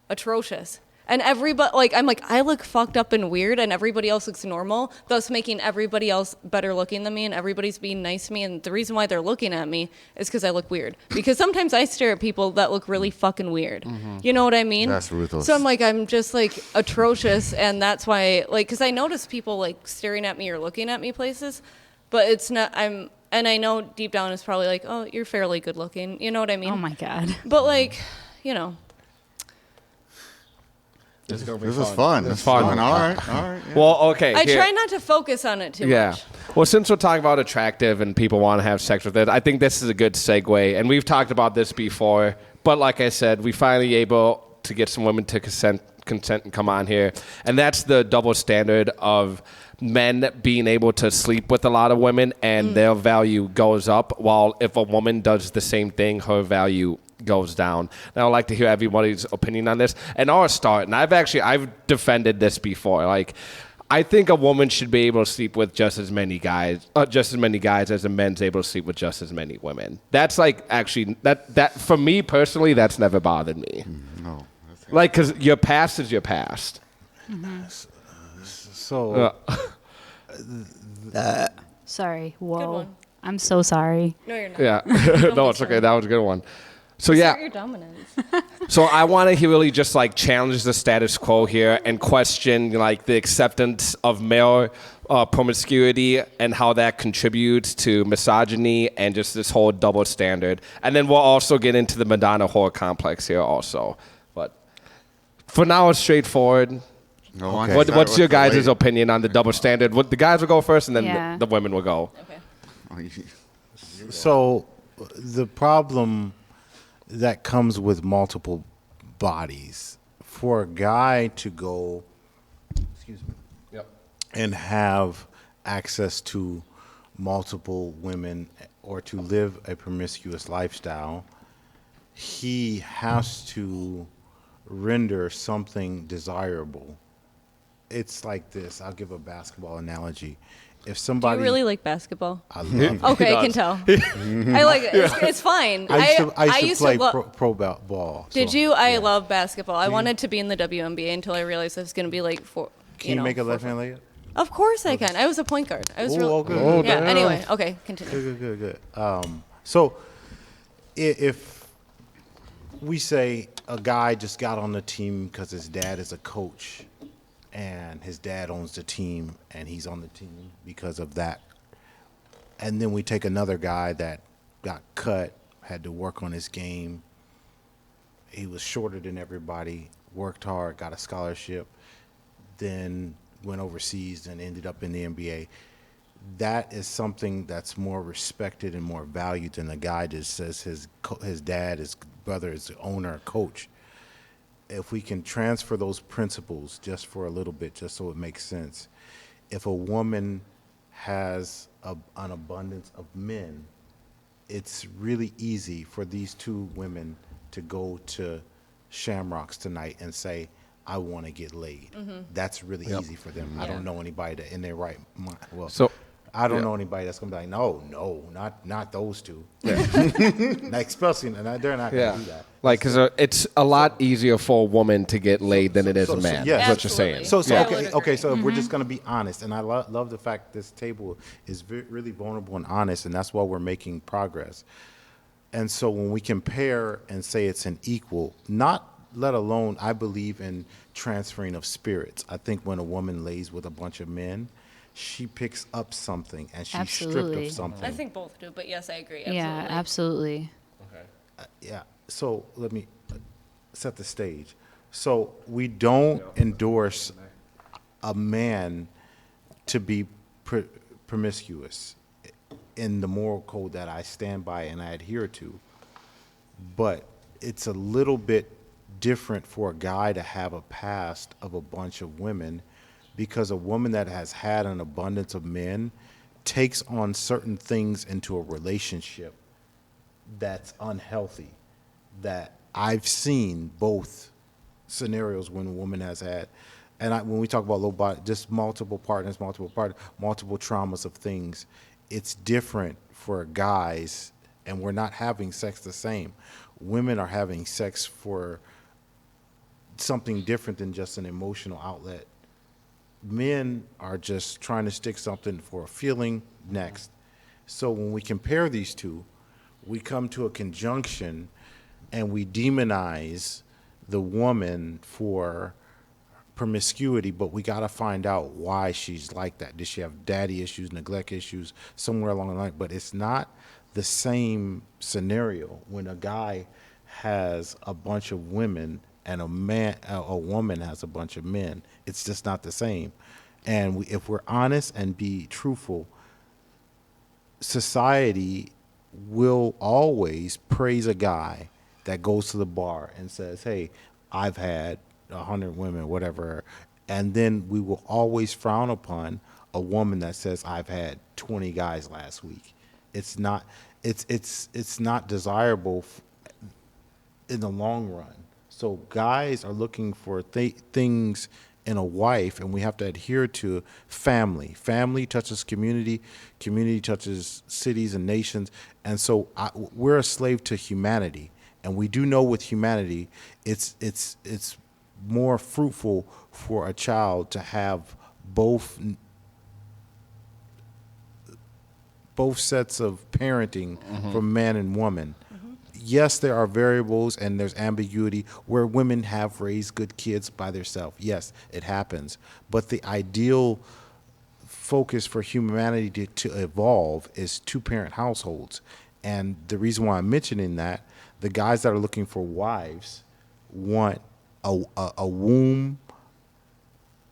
atrocious. And everybody, like, I'm like, I look fucked up and weird, and everybody else looks normal, thus making everybody else better looking than me, and everybody's being nice to me. And the reason why they're looking at me is because I look weird. Because sometimes I stare at people that look really fucking weird. You know what I mean? That's ruthless. So I'm like, I'm just like atrocious, and that's why, like, because I notice people like staring at me or looking at me places, but it's not. And I know deep down it's probably like, oh, you're fairly good looking. You know what I mean? Oh my God. But like, you know. This is fun. It's fun. All right. Yeah. well, okay. I try not to focus on it too much. Well, since we're talking about attractive and people want to have sex with it, I think this is a good segue. And we've talked about this before, but like I said, we finally able to get some women to consent and come on here. And that's the double standard of men being able to sleep with a lot of women and their value goes up, while if a woman does the same thing, her value goes down. And I'd like to hear everybody's opinion on this. And I'll start. And I've defended this before. Like, I think a woman should be able to sleep with just as many guys as a man's able to sleep with just as many women. That's like actually that for me personally, that's never bothered me. No. Like, because your past is your past. So, Sorry. Good Whoa. one. I'm so sorry. No, you're not. Yeah. No, it's okay. That was a good one. So Assert your dominance. So I want to really just like challenge the status quo here and question like the acceptance of male promiscuity and how that contributes to misogyny and just this whole double standard. And then we'll also get into the Madonna whore complex here also. But for now, it's straightforward. Okay. What's your guys' opinion on the double standard? The guys will go first, and then Yeah. the women will go. Okay. So the problem that comes with multiple bodies, for a guy to go, and have access to multiple women or to live a promiscuous lifestyle, he has to render something desirable. It's like this. I'll give a basketball analogy. If Do somebody, you really like basketball? I love Okay, I can tell. I like it. It's fine. I used to play lo- pro ball. Did so, you? I yeah. love basketball. I wanted to be in the WNBA until I realized I was going to be like Can you make a left hand layup? Of course I can. I was a point guard. I was Oh, good. yeah. Anyway, okay, continue. Good. So if we say a guy just got on the team because his dad is a coach and his dad owns the team and he's on the team because of that, and then we take another guy that got cut, had to work on his game, he was shorter than everybody, worked hard, got a scholarship, then went overseas and ended up in the NBA. That is something that's more respected and more valued than the guy that says his dad, his brother is the owner, coach. If we can transfer those principles just for a little bit, just so it makes sense. If a woman has an abundance of men, it's really easy for these two women to go to Shamrocks tonight and say, I want to get laid. That's really easy for them. I don't know anybody that in their right mind. Well, So- I don't yeah. know anybody that's gonna be like, no, not those two. Like, especially, they're not gonna do that. Like, because it's a lot easier for a woman to get laid than it is a man. yeah. That's what you're saying. Absolutely. So I would okay. agree. So if we're just gonna be honest, and I love the fact this table is really vulnerable and honest, and that's why we're making progress. And so when we compare and say it's an equal, not let alone, I believe in transferring of spirits. I think when a woman lays with a bunch of men, she picks up something and she's stripped Absolutely. of something. I think both do, but yes, I agree. Yeah, absolutely. Yeah. So let me set the stage. So we don't endorse a man to be promiscuous in the moral code that I stand by and I adhere to. But it's a little bit different for a guy to have a past of a bunch of women, because a woman that has had an abundance of men takes on certain things into a relationship that's unhealthy. That I've seen both scenarios when a woman has had, and when we talk about low body, just multiple partners, multiple traumas of things, it's different for guys, and we're not having sex the same. Women are having sex for something different than just an emotional outlet. Men are just trying to stick something for a feeling next. So when we compare these two, we come to a conjunction and we demonize the woman for promiscuity, but we got to find out why she's like that. Does she have daddy issues, neglect issues, somewhere along the line? But it's not the same scenario when a guy has a bunch of women and a woman has a bunch of men. It's just not the same. And if we're honest and be truthful, society will always praise a guy that goes to the bar and says, hey, I've had 100 women, whatever. And then we will always frown upon a woman that says, I've had 20 guys last week. It's not desirable in the long run. So guys are looking for things in a wife, and we have to adhere to family. Family touches community. Community touches cities and nations. And so we're a slave to humanity. And we do know with humanity, it's more fruitful for a child to have both sets of parenting from man and woman. Yes, there are variables and there's ambiguity where women have raised good kids by themselves. Yes, it happens. But the ideal focus for humanity to evolve is two-parent households. And the reason why I'm mentioning that, the guys that are looking for wives want a womb,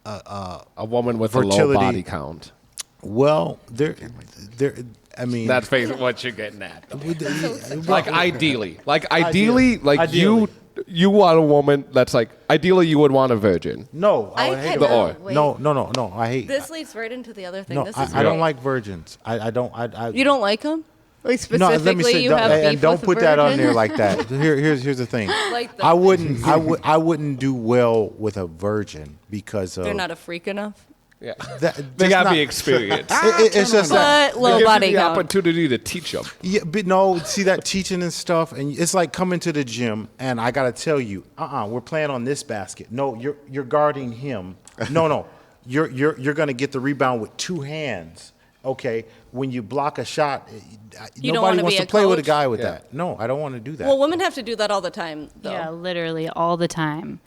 A woman with fertility. a low body count. Well, I mean, That's basically what you're getting at. Well, Like ideally, Ideally. you want a woman that's like ideally you would want a virgin. no, I I would hate had it. or. wait. No, I hate This leads right into the other thing. No, This is I don't great. like virgins. I don't. You don't like them? Like No, let me specifically, say, you have beef and don't with put that on virgin? there like that. Here's the thing. Like the- I wouldn't do well with a virgin because of They're not a freak enough. Yeah, that. they just gotta not- be experienced. It's just that. But low It gives body you the count. opportunity to teach them. Yeah, but no, see that teaching and stuff, and it's like coming to the gym, and I gotta tell you, we're playing on this basket. No, you're guarding him. No, you're gonna get the rebound with two hands. Okay, when you block a shot, You don't nobody wanna wants be to a play with a coach? guy with Yeah. that. No, I don't want to do that. Well, women have to do that all the time, though. Yeah, literally all the time.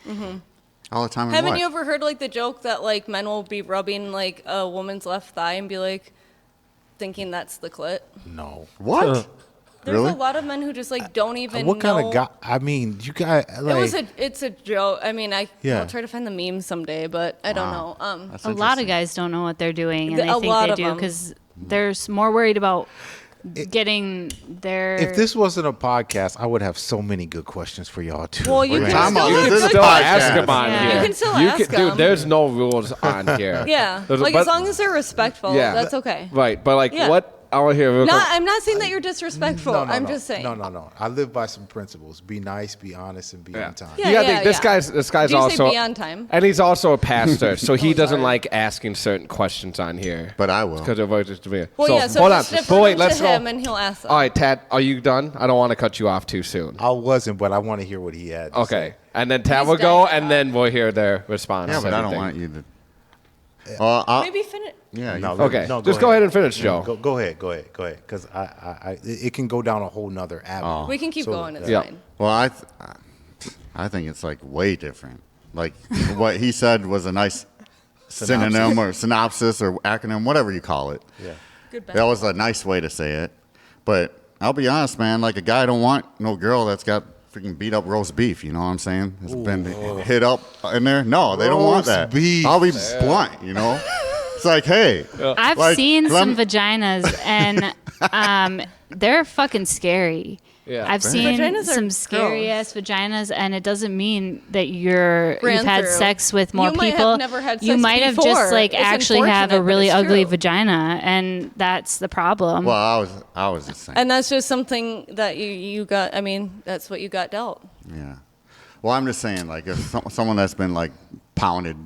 All the time. Haven't you ever heard like the joke that like men will be rubbing like a woman's left thigh and be like thinking that's the clit? No. What? There's Really? a lot of men who just like don't even What kind know. of guy? I mean, you guys like. It's a joke. I mean, Yeah. I'll try to find the meme someday, but I don't Wow. know. That's A lot of interesting. guys don't know what they're doing, and A they think lot they of do them. because they're more worried about getting their. If this wasn't a podcast, I would have so many good questions for y'all too. Well, you We're can talking still, about You this can is still podcast. ask them on Yeah. here. You can still ask Dude, them. there's no rules on here. Yeah, There's- like but- as long as they're respectful, that's okay. Right, but like Yeah. what I want to hear. Real quick. I'm not saying that you're disrespectful. I'm just saying. No. I live by some principles. Be nice, be honest, and be Yeah. on time. Yeah, You gotta yeah, think this yeah. guy's Do you say also be on time? and he's also a pastor, so he Oh, doesn't sorry. like asking certain questions on here. But I will. Because of what it's to me. Well, yeah. So hold on. just defer But wait, them let's to go. him, and he'll ask them. All right, Tad, are you done? I don't want to cut you off too soon. I wasn't, but I want to hear what he had. To Okay, say. and then Tad He's will go, done. and then we'll hear their response. Yeah, to but I don't everything. want you to. I'll, Maybe finish. yeah. No, you- Okay, no, just go ahead and finish, Joe. Go ahead, because it can go down a whole nother avenue. We can keep going. It's Yeah. fine. Well, I think it's like way different. Like what he said was a nice synonym or synopsis or acronym, whatever you call it. Yeah. Good. That was a nice way to say it. But I'll be honest, man. Like a guy don't want no girl that's got freaking beat up roast beef. You know what I'm saying? It's been hit up in there. No, they don't want Roast that. beef. I'll be blunt. You know, it's like, hey, I've like, seen let some me- vaginas, and they're fucking scary. Yeah. I've seen Vaginas are some scary ass vaginas, and it doesn't mean that you've Ran had through. sex with more You might have people. never had you sex might have before. just like It's actually have a unfortunate, but really it's ugly true. vagina, and that's the problem. Well, I was just saying. And that's just something that you got. I mean, that's what you got dealt. Yeah. Well, I'm just saying, like, if someone that's been like pounded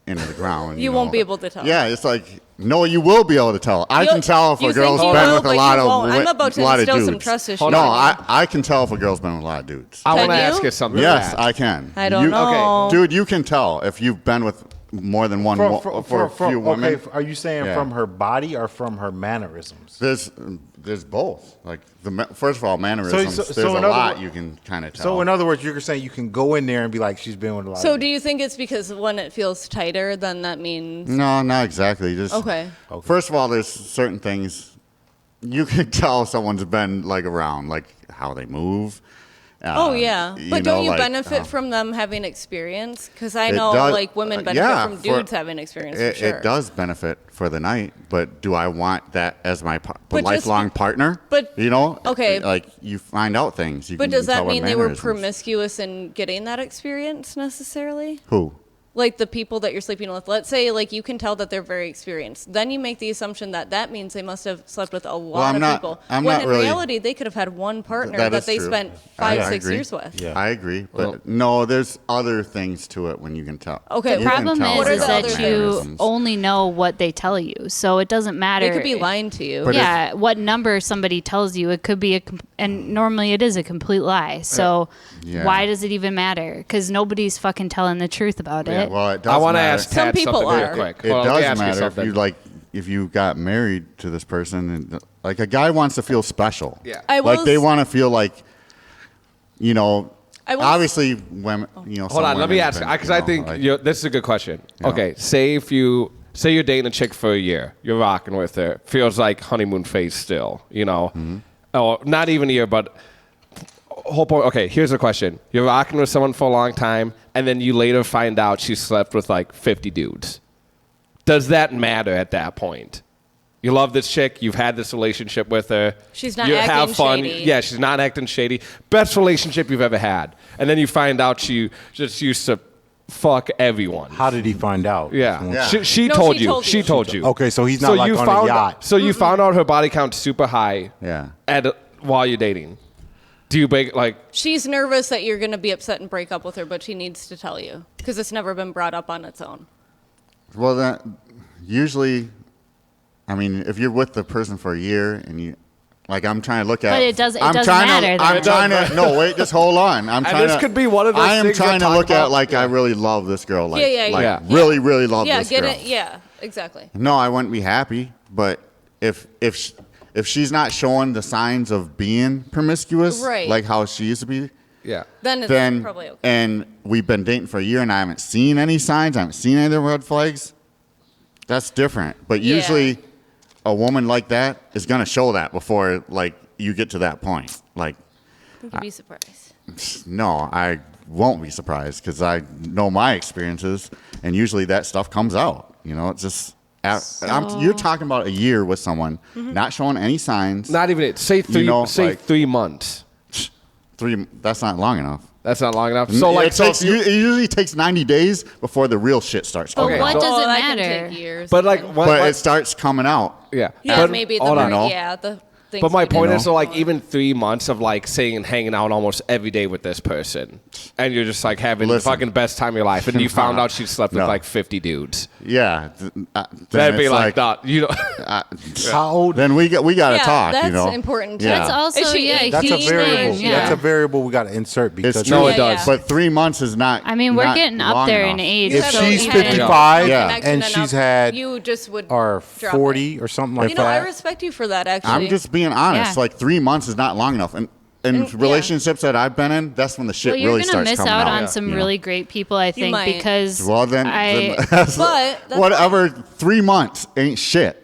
into the ground, You won't be able to tell. Yeah, it's like, no, you will be able to tell. I can tell if you a girl's think you been will, with but a lot you of won't. I'm about to lot of instill dudes. some trust issues. No, on you. I can tell if a girl's been with a lot of dudes. I want to Can you? ask you something. Yes, Tad. I can. I don't know. Okay, dude, you can tell if you've been with more than one for a few women. Okay, are you saying Yeah. from her body or from her mannerisms? There's both. Like first of all, mannerisms. There's in a other lot wo- you can kind of tell. So in other words, you're saying you can go in there and be like, she's been with a lot. So of do you think it's because when it feels tighter, then that means No, not exactly. Just okay? First of all, there's certain things you can tell someone's been like around, like how they move. Oh yeah, you but know, don't you like, benefit from them having experience? Because I It know does- like women benefit yeah, from dudes having experience. It, for sure. it does benefit for the night, but do I want that as my But just lifelong partner? but- you know, okay. like you find out things. You But can does that tell by mean they were mannerisms. promiscuous in getting that experience necessarily? Who? Like the people that you're sleeping with, let's say like you can tell that they're very experienced. Then you make the assumption that that means they must have slept with a lot I'm of not- people. I'm when not in really- reality, they could have had one partner That that is they true. spent I 5-6 agree. years with. Yeah. I agree, but Well- no, there's other things to it when you can tell. Okay, You The can problem tell What is, are is the that other you mannerisms. only know what they tell you, so it doesn't matter. They could be lying to you. But yeah, what number somebody tells you, it could be and normally it is a complete lie. So Yeah. why does it even matter? Because nobody's fucking telling the truth about Yeah, it. well, it does I want to matter. ask Some Tad people something real are. quick. It Hold on, let me does ask you matter if something. if you got married to this person, and like a guy wants to feel special. Yeah. I like will they s- want to feel like, you know, I will s- obviously women, you know. Hold some on, let me women ask have because been, I you know, think like- this is a good question. Yeah. Okay, say you're dating a chick for a year, you're rocking with her, feels like honeymoon phase still, you know, Mm-hmm. or not even a year, but whole point. Okay, here's the question: you're rocking with someone for a long time, and then you later find out she slept with like 50 dudes. Does that matter at that point? You love this chick. You've had this relationship with her. She's not you acting have fun. shady. Yeah, she's not acting shady. Best relationship you've ever had. And then you find out she just used to fuck everyone. How did he find out? Yeah. Yeah. She No, told she you. told She you. told you. Okay, so he's not like you on found a yacht. So you found out her body count's super high. Yeah. While you're dating. Do you break like? She's nervous that you're going to be upset and break up with her, but she needs to tell you because it's never been brought up on its own. Well, that usually, I mean, if you're with the person for a year and you, like, I'm trying to look at. But it doesn't I'm trying matter, To, I'm though. trying to. No, wait, just hold on. I'm trying this to. could be one of those I am things trying that to talk look at about- like I really love this girl. Like, Yeah. like really, really love Yeah, this get girl. it. Yeah, exactly. No, I wouldn't be happy. But if she's not showing the signs of being promiscuous, Right. like how she used to be, Yeah. Then it's then probably okay. and we've been dating for a year and I haven't seen any signs, I haven't seen any of the red flags, that's different. But Yeah. usually a woman like that is going to show that before like you get to that point. Like, You'd be surprised. no, I won't be surprised because I know my experiences and usually that stuff comes out. You know, it's just You're talking about a year with someone, not showing any signs. Not even it. Say 3. Say like, 3 months. 3. That's not long enough. That's not long enough. So like, it usually takes 90 days before the real shit starts But coming what out. does it that can matter? take years. but like, But it starts coming out. yeah. yeah, But, maybe hold on. the things. But my we point do. is, so like even 3 months of like saying and hanging out almost every day with this person, and you're just like having the Listen. fucking best time of your life, and you found out she slept with No. like 50 dudes. Yeah. That'd be like that. You know, How old? Then we got to Yeah, talk. that's you know. important. Yeah. That's also Is she- a that's That's a huge variable. thing. Yeah. That's a variable we got to insert because It's No, true. it does. But 3 months is not. I mean, we're not getting up long there enough. in age. You if haven't she's had 55 Yeah. connection and she's enough, had you just would or drop 40 or something like it. You know, I that. respect you for that. Actually, I'm just being honest. Yeah. Like 3 months is not long enough. And in yeah. relationships that I've been in, that's when the shit Well, you're really gonna starts miss coming out out. on some you know? really great people, I think, might. because Well, then But that's whatever. 3 months ain't shit.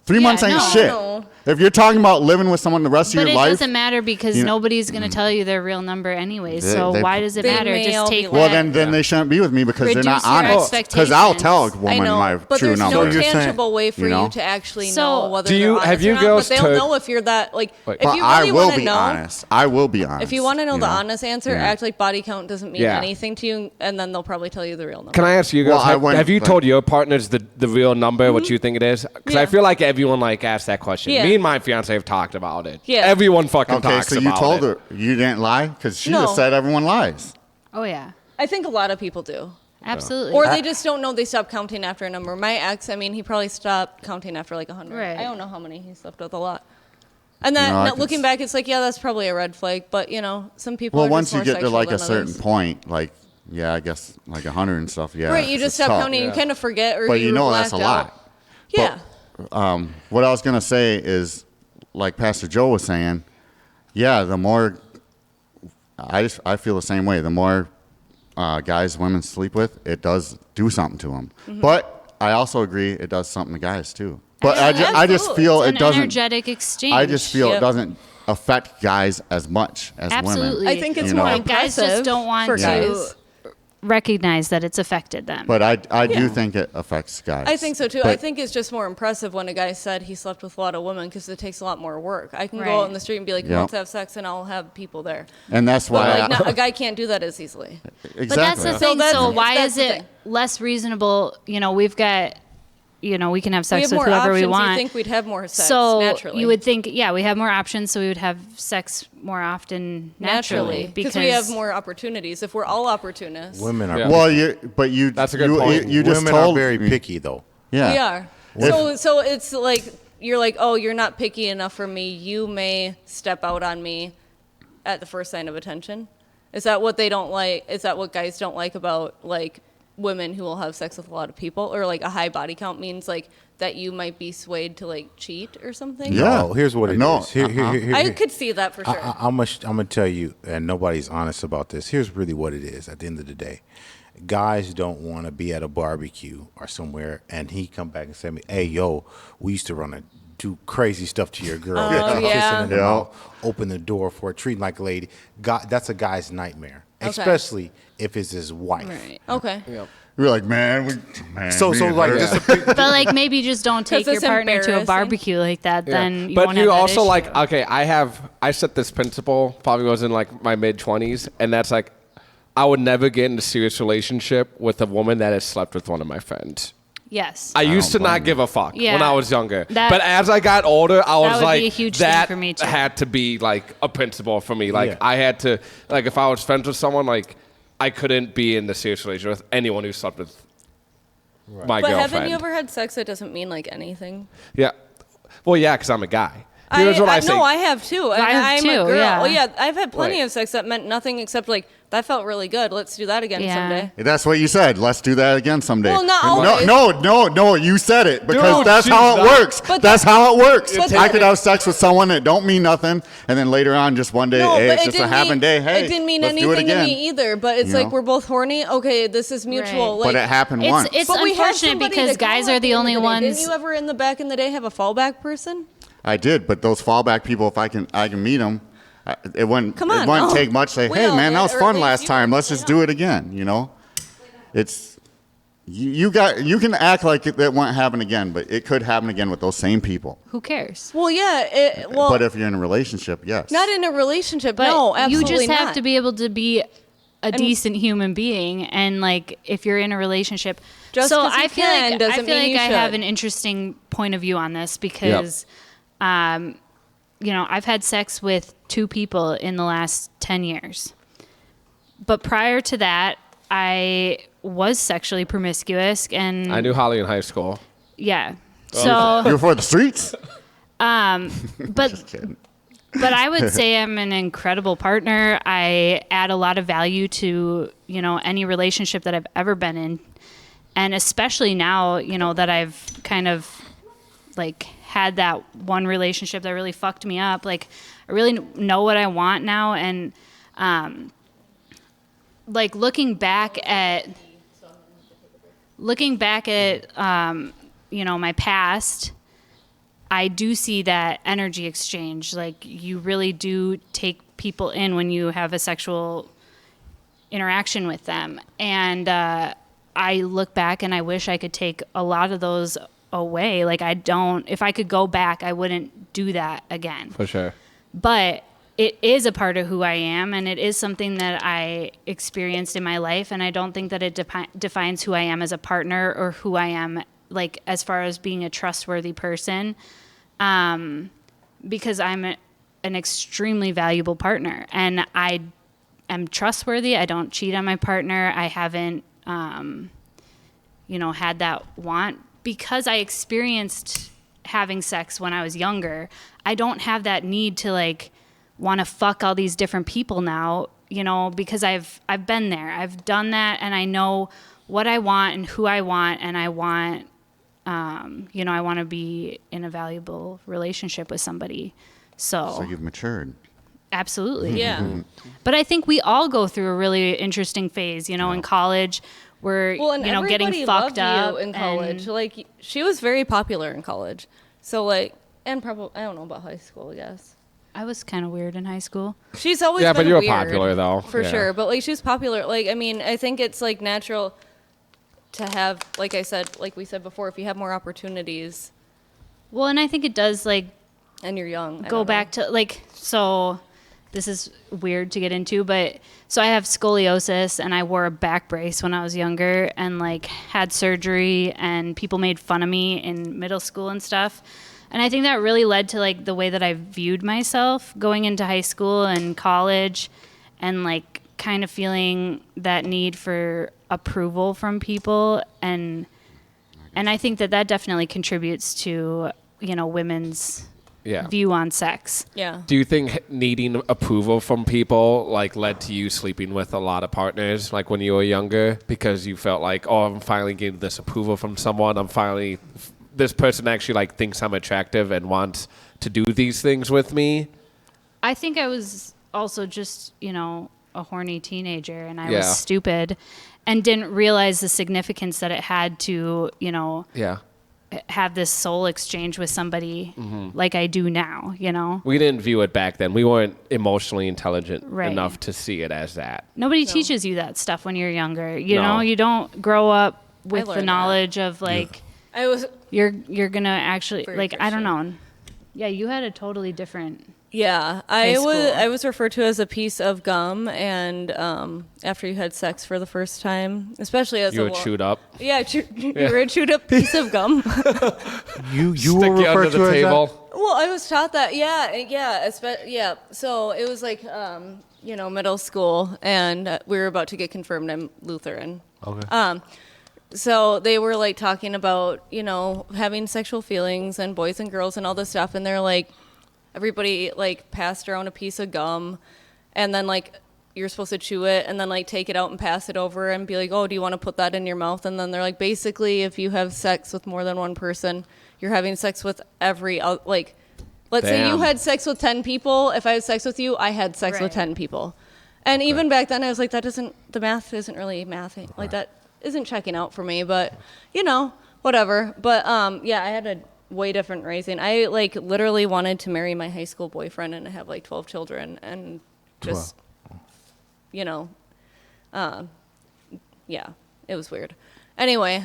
3 months ain't no. shit. No. If you're talking about living with someone the rest But of it your life, doesn't matter because you know- nobody's going to tell you their real number anyways. They- So they- why does it They matter? may Just all be take lying. well, that. then they shouldn't be with me because they're Reduce not your honest. Because I'll tell a expectations. woman I know, my but true there's number. no So you're saying- tangible way for you know? you to actually So, know whether do you- they're have honest you or not. girls But they'll took- know if you're that like. Wait. If But you I really will want to be know, honest. I will be honest. if you want to know the know? honest answer, Yeah. act like body count doesn't mean Yeah. anything to you, and then they'll probably tell you the real number. can I ask you guys? Well, I wouldn't, have you like- told your partners the real number, what you think it is? Because I Yeah. feel like everyone like asks that question. Yeah. Me and my fiance have talked about it. Yeah. Everyone fucking Okay, talks so about you told it. her you didn't lie because she No. just said everyone lies. Oh, yeah. I think a lot of people do. Absolutely. Or they just don't know they stop counting after a number. My ex, I mean, he probably stopped counting after like 100. Right. I don't know how many he slept with, a lot. And then No, I now can looking s- back, it's like, yeah, that's probably a red flag. But, you know, some people Well, are once just you more get to sexual like a than certain others. point, like yeah, I guess like 100 and stuff. Yeah, Right, you it's just stop tough. counting. You kind of forget or But you know that's a blacked out. lot. Yeah. What I was gonna say is, like Pastor Joe was saying, yeah, the more I feel the same way. The more guys women sleep with, it does do something to them. Mm-hmm. But I also agree it does something to guys too. But I just absolutely. feel It's it an doesn't. energetic exchange. I just feel it Yep. doesn't affect guys as much as Absolutely. women. I think it's You more know. And guys just impressive don't want for to guys. recognize that it's affected them. But I do think it affects guys. I think so too. But I think it's just more impressive when a guy said he slept with a lot of women because it takes a lot more work. I can go Right. out in the street and be like, Yeah. let's have sex, and I'll have people there. and that's But why like, not, a guy can't do that as easily. exactly. But that's the So thing. that's- So why that's is the it thing. less reasonable? You know, we've got, you know, we can have We sex have with more whoever options. we want. You think we'd have more sex so naturally? you would think, yeah, we have more options, so we would have sex more often naturally because we have more opportunities. If we're all opportunists, Women are Yeah. Well, you That's a good you, point. You just women are told very me- picky though. Yeah. we are. So it's like you're like, oh, you're not picky enough for me. You may step out on me at the first sign of attention. Is that what they don't like? Is that what guys don't like about like women who will have sex with a lot of people, or like a high body count means like that you might be swayed to like cheat or something? Yeah. No, here's what it is. No, Here- I could see that for sure. I'm gonna tell you, and nobody's honest about this. Here's really what it is. At the end of the day, guys don't want to be at a barbecue or somewhere, and he come back and say, "Me, hey, yo, we used to do crazy stuff to your girl, kissing yeah. in the Yeah. mouth, open the door for her, treating like a lady." God, that's a guy's nightmare, especially if it's his wife. Right. Okay. You're like, man. So me and like her- just a pic- But like maybe just don't take 'Cause your it's partner to a embarrassing. barbecue like that. Yeah. Then you but won't you have that also issue. like okay, I set this principle probably was in like my mid-20s, and that's like I would never get in a serious relationship with a woman that has slept with one of my friends. Yes. I used to don't blame not give a fuck when Yeah. I was younger, That- but as I got older, I was would be like, a huge thing that for me, too. had to be like a principle for me. Like Yeah. I had to, like if I was friends with someone, like I couldn't be in the serious relationship with anyone who slept with my But girlfriend. haven't you ever had sex that doesn't mean like anything? Yeah, well, yeah, because I'm a guy. Here's what I say. No, I have too. I have I'm too, a girl. yeah. Well, yeah, I've had plenty Right. of sex that meant nothing except like that felt really good. Let's do that again Yeah. someday. That's what you said. Let's do that again someday. Well, not No, always. no. You said it because Dude, that's she's how it not. works. But That's how it works. But I could have sex with someone that don't mean nothing, and then later on, just one day, No, hey, but it's it just a didn't happen mean, day. Hey, it didn't mean let's do it anything to again. me either. But it's You like know? we're both horny. Okay, this is mutual. Right. Like, But it happened once. It's but we had unfortunate somebody because to go guys at are the end only of day. ones. Didn't you ever in the back in the day have a fallback person? I did, but those fallback people, if I can meet them, it wouldn't. Come on, it wouldn't no. take much. Say, We hey all man, did, that was or at fun least last you time. did, Let's just yeah. do it again. You know, it's You can act like that won't happen again, but it could happen again with those same people. Who cares? Well, yeah. But if you're in a relationship, yes. Not in a relationship. But no, you absolutely just have not. to be able to be a decent human being, and like if you're in a relationship. Just so 'cause you I feel can like doesn't mean you I have should. an interesting point of view on this because, you know, I've had sex with 2 people in the last 10 years, but prior to that, I was sexually promiscuous, and I knew Holly in high school. yeah. You So, were for the streets? but Just kidding. but I would say I'm an incredible partner. I add a lot of value to, you know, any relationship that I've ever been in. And especially now, you know, that I've kind of like had that one relationship that really fucked me up. Like I really know what I want now. And, like looking back at, you know, my past, I do see that energy exchange. Like you really do take people in when you have a sexual interaction with them. And I look back and I wish I could take a lot of those away. Like if I could go back, I wouldn't do that again. For sure. But it is a part of who I am, and it is something that I experienced in my life. And I don't think that it defines who I am as a partner or who I am, like, as far as being a trustworthy person, because I'm an extremely valuable partner, and I am trustworthy. I don't cheat on my partner. I haven't, you know, had that want, because I experienced having sex when I was younger. I don't have that need to like want to fuck all these different people now, you know, because I've been there. I've done that, and I know what I want and who I want, and I want, you know, I want to be in a valuable relationship with somebody. So you've matured. Absolutely. Yeah. But I think we all go through a really interesting phase, you know, in college where, Well, and you know, getting everybody fucked loved up you in college. and- Like she was very popular in college. So like, and probably I don't know about high school. I guess I was kind of weird in high school. she's always Yeah, been but you were weird, popular, though. for Yeah. sure. But like she was popular. Like I mean, I think it's like natural to have, like I said, like we said before, if you have more opportunities Well, and I think it does like and you're young. go back to like, so this is weird to get into, but so I have scoliosis and I wore a back brace when I was younger and like had surgery, and people made fun of me in middle school and stuff. And I think that really led to like the way that I viewed myself going into high school and college, and like kind of feeling that need for approval from people. And I think that definitely contributes to, you know, women's Yeah. view on sex. Yeah. Do you think needing approval from people like led to you sleeping with a lot of partners like when you were younger because you felt like, oh, I'm finally getting this approval from someone. This person actually like thinks I'm attractive and wants to do these things with me. I think I was also just, you know, a horny teenager, and I Yeah. was stupid and didn't realize the significance that it had to, you know, Yeah. have this soul exchange with somebody like I do now, you know? We didn't view it back then. We weren't emotionally intelligent Right. enough to see it as that. Nobody teaches you that stuff when you're younger. You No. know, you don't grow up with the learned that. knowledge of like I was. you're going to actually Very like I don't Christian. know. Yeah, you had a totally different Yeah, High school. I was referred to as a piece of gum, and after you had sex for the first time, especially as You a were chewed up. Yeah, you were a chewed up piece of gum. You Stick were you under referred the to as table. Well, I was taught that. Yeah. So it was like, you know, middle school, and we were about to get confirmed. I'm Lutheran. Okay. So they were like talking about, you know, having sexual feelings and boys and girls and all this stuff, and they're like, everybody like passed around a piece of gum, and then like you're supposed to chew it and then like take it out and pass it over and be like, oh, do you want to put that in your mouth? And then they're like, basically, if you have sex with more than one person, you're having sex with like, let's say you Damn. had sex with 10 people. If I had sex with you, I had sex with Right. 10 people. And even back then, I was like, the math isn't really mathing. Like that isn't checking out for me, but you know, whatever. But yeah, I had a way different raising. I like literally wanted to marry my high school boyfriend and have like 12 children and just, you know, yeah, it was weird. Anyway,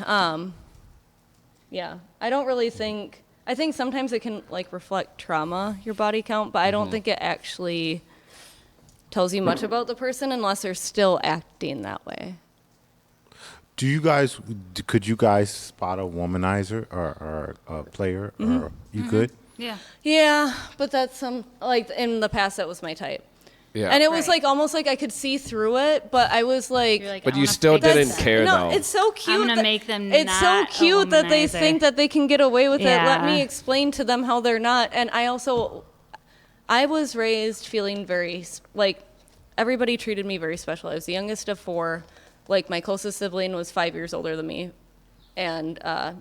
yeah, I don't really think. I think sometimes it can like reflect trauma, your body count, but I don't think it actually tells you much about the person unless they're still acting that way. Could you guys spot a womanizer or a player, or you could? Yeah. Yeah, but that's like in the past that was my type. Yeah. And it was Right. like almost like I could see through it, but I was like, You're like, But I you wanna still fix didn't them. care, no, though. it's so cute. gonna that- make them It's so not a cute that they womanizer. think that they can get away with it. Let me Yeah. explain to them how they're not. And I was raised feeling very like everybody treated me very special. I was the youngest of 4. Like my closest sibling was 5 years older than me, and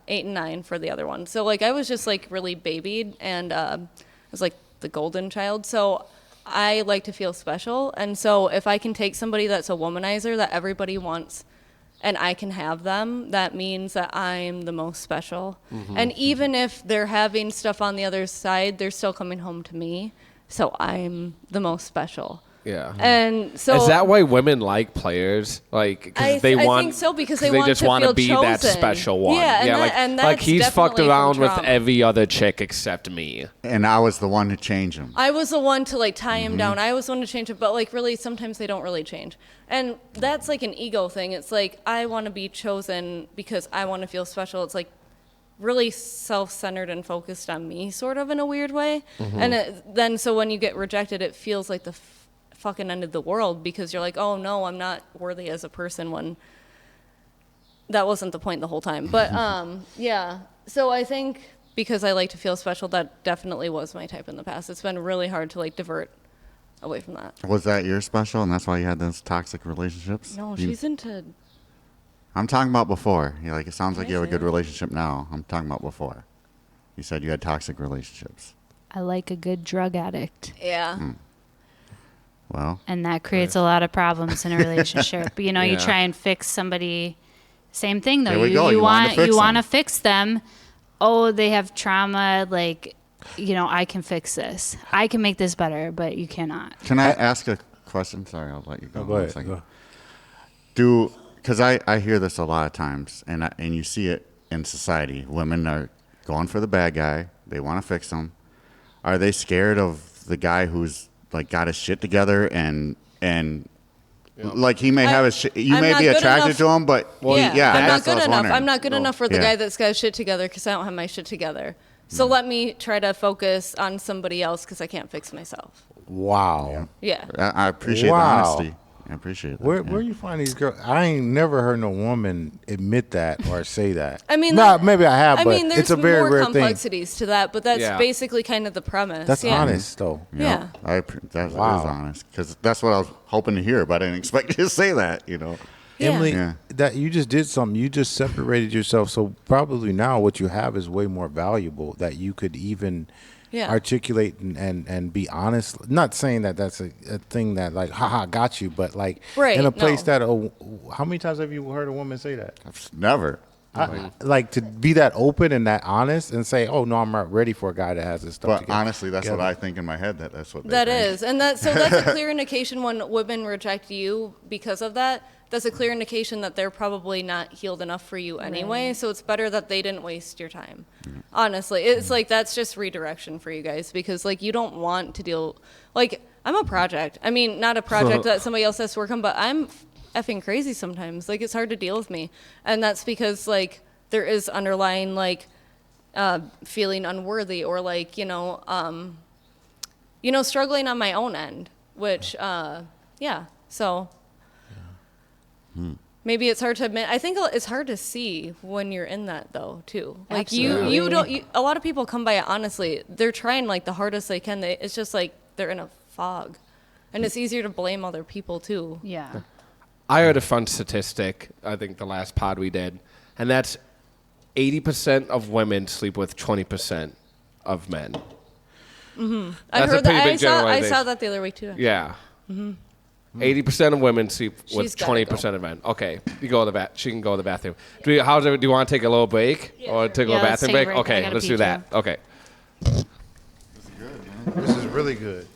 8 and 9 for the other one. So like I was just like really babied, and I was like the golden child. So I like to feel special, and so if I can take somebody that's a womanizer that everybody wants, and I can have them, that means that I'm the most special. And even if they're having stuff on the other side, they're still coming home to me. So I'm the most special. Yeah. And so Is that why women like players? Like, because they I want. think so, because they want just to wanna feel be that chosen. special one. Yeah, and like, and like that's he's fucked definitely from around with trauma. every other chick except me. And I was the one to change him. I was the one to like tie him down. I was the one to change it, but like really sometimes they don't really change. And that's like an ego thing. It's like I want to be chosen because I want to feel special. It's like really self-centered and focused on me sort of in a weird way. And then so when you get rejected, it feels like the fucking end of the world because you're like, "Oh no, I'm not worthy as a person," when that wasn't the point the whole time. But yeah. So I think because I like to feel special, that definitely was my type in the past. It's been really hard to like divert away from that. Was that your special, and that's why you had those toxic relationships? No, You- she's into. I'm talking about before. You're like, it sounds like you have a good Amazing. relationship now. I'm talking about before. You said you had toxic relationships. I like a good drug addict. Yeah. Well, And that creates a lot of problems in a relationship. You know, you Yeah. try and fix somebody. Same thing though. There we go. You You wanna want fix you want to them. fix them. Oh, they have trauma. Like, you know, I can fix this. I can make this better, but you cannot. can I ask a question? Sorry, I'll let you go. No, go in a ahead. second. Go. Because I hear this a lot of times, and you see it in society. Women are going for the bad guy. They want to fix him. Are they scared of the guy who's like got his shit together and like he may have his shit, you I'm may not be good attracted enough. to him, but I'm not that's what I good was enough. wondering. I'm not good enough for the Yeah. guy that's got his shit together because I don't have my shit together. So let me try to focus on somebody else because I can't fix myself. Wow. Yeah. I appreciate Wow. the honesty. I appreciate that. Where you find these girls? I ain't never heard no woman admit that or say that. I mean, no, maybe I have, I but mean, there's it's a very more rare thing. complexities to that, but that's Yeah. basically kind of the premise. That's yeah. honest, though. Yeah. That Wow. is honest because that's what I was hoping to hear, but I didn't expect you to say that. You know. Yeah. Emily, Yeah. that you just did something. You just separated yourself. So probably now what you have is way more valuable that you could even Yeah. articulate and be honest. Not saying that that's a thing that like, haha, got you, but like Right, in a place no. that, how many times have you heard a woman say that? Never. Like to be that open and that honest and say, oh, no, I'm not ready for a guy that has this stuff But together. honestly, that's what together. I think in my head. That's what they That think. is, and that's a clear indication when women reject you because of that. That's a clear indication that they're probably not healed enough for you anyway. So it's better that they didn't waste your time. Honestly, it's like that's just redirection for you guys because like you don't want to deal. Like I'm a project. I mean, not a project that somebody else has to work on, but I'm effing crazy sometimes. Like it's hard to deal with me, and that's because like there is underlying like feeling unworthy or like struggling on my own end, which yeah. So maybe it's hard to admit. I think it's hard to see when you're in that though too. Like Absolutely. you don't. A lot of people come by it honestly. They're trying like the hardest they can. It's just like they're in a fog, and it's easier to blame other people too. Yeah. I heard a fun statistic, I think the last pod we did, and that's 80% of women sleep with 20% of men. I That's a heard pretty that. big I generalization. saw that the other week too. Yeah. 80% of women sleep with She's gotta 20% of men. Okay, you go to the bath. She can go to the bathroom. Do you want to take a little break or take a Yeah, little let's bathroom take a break? break. I Okay, gotta let's pee do too. that. Okay. This is really good.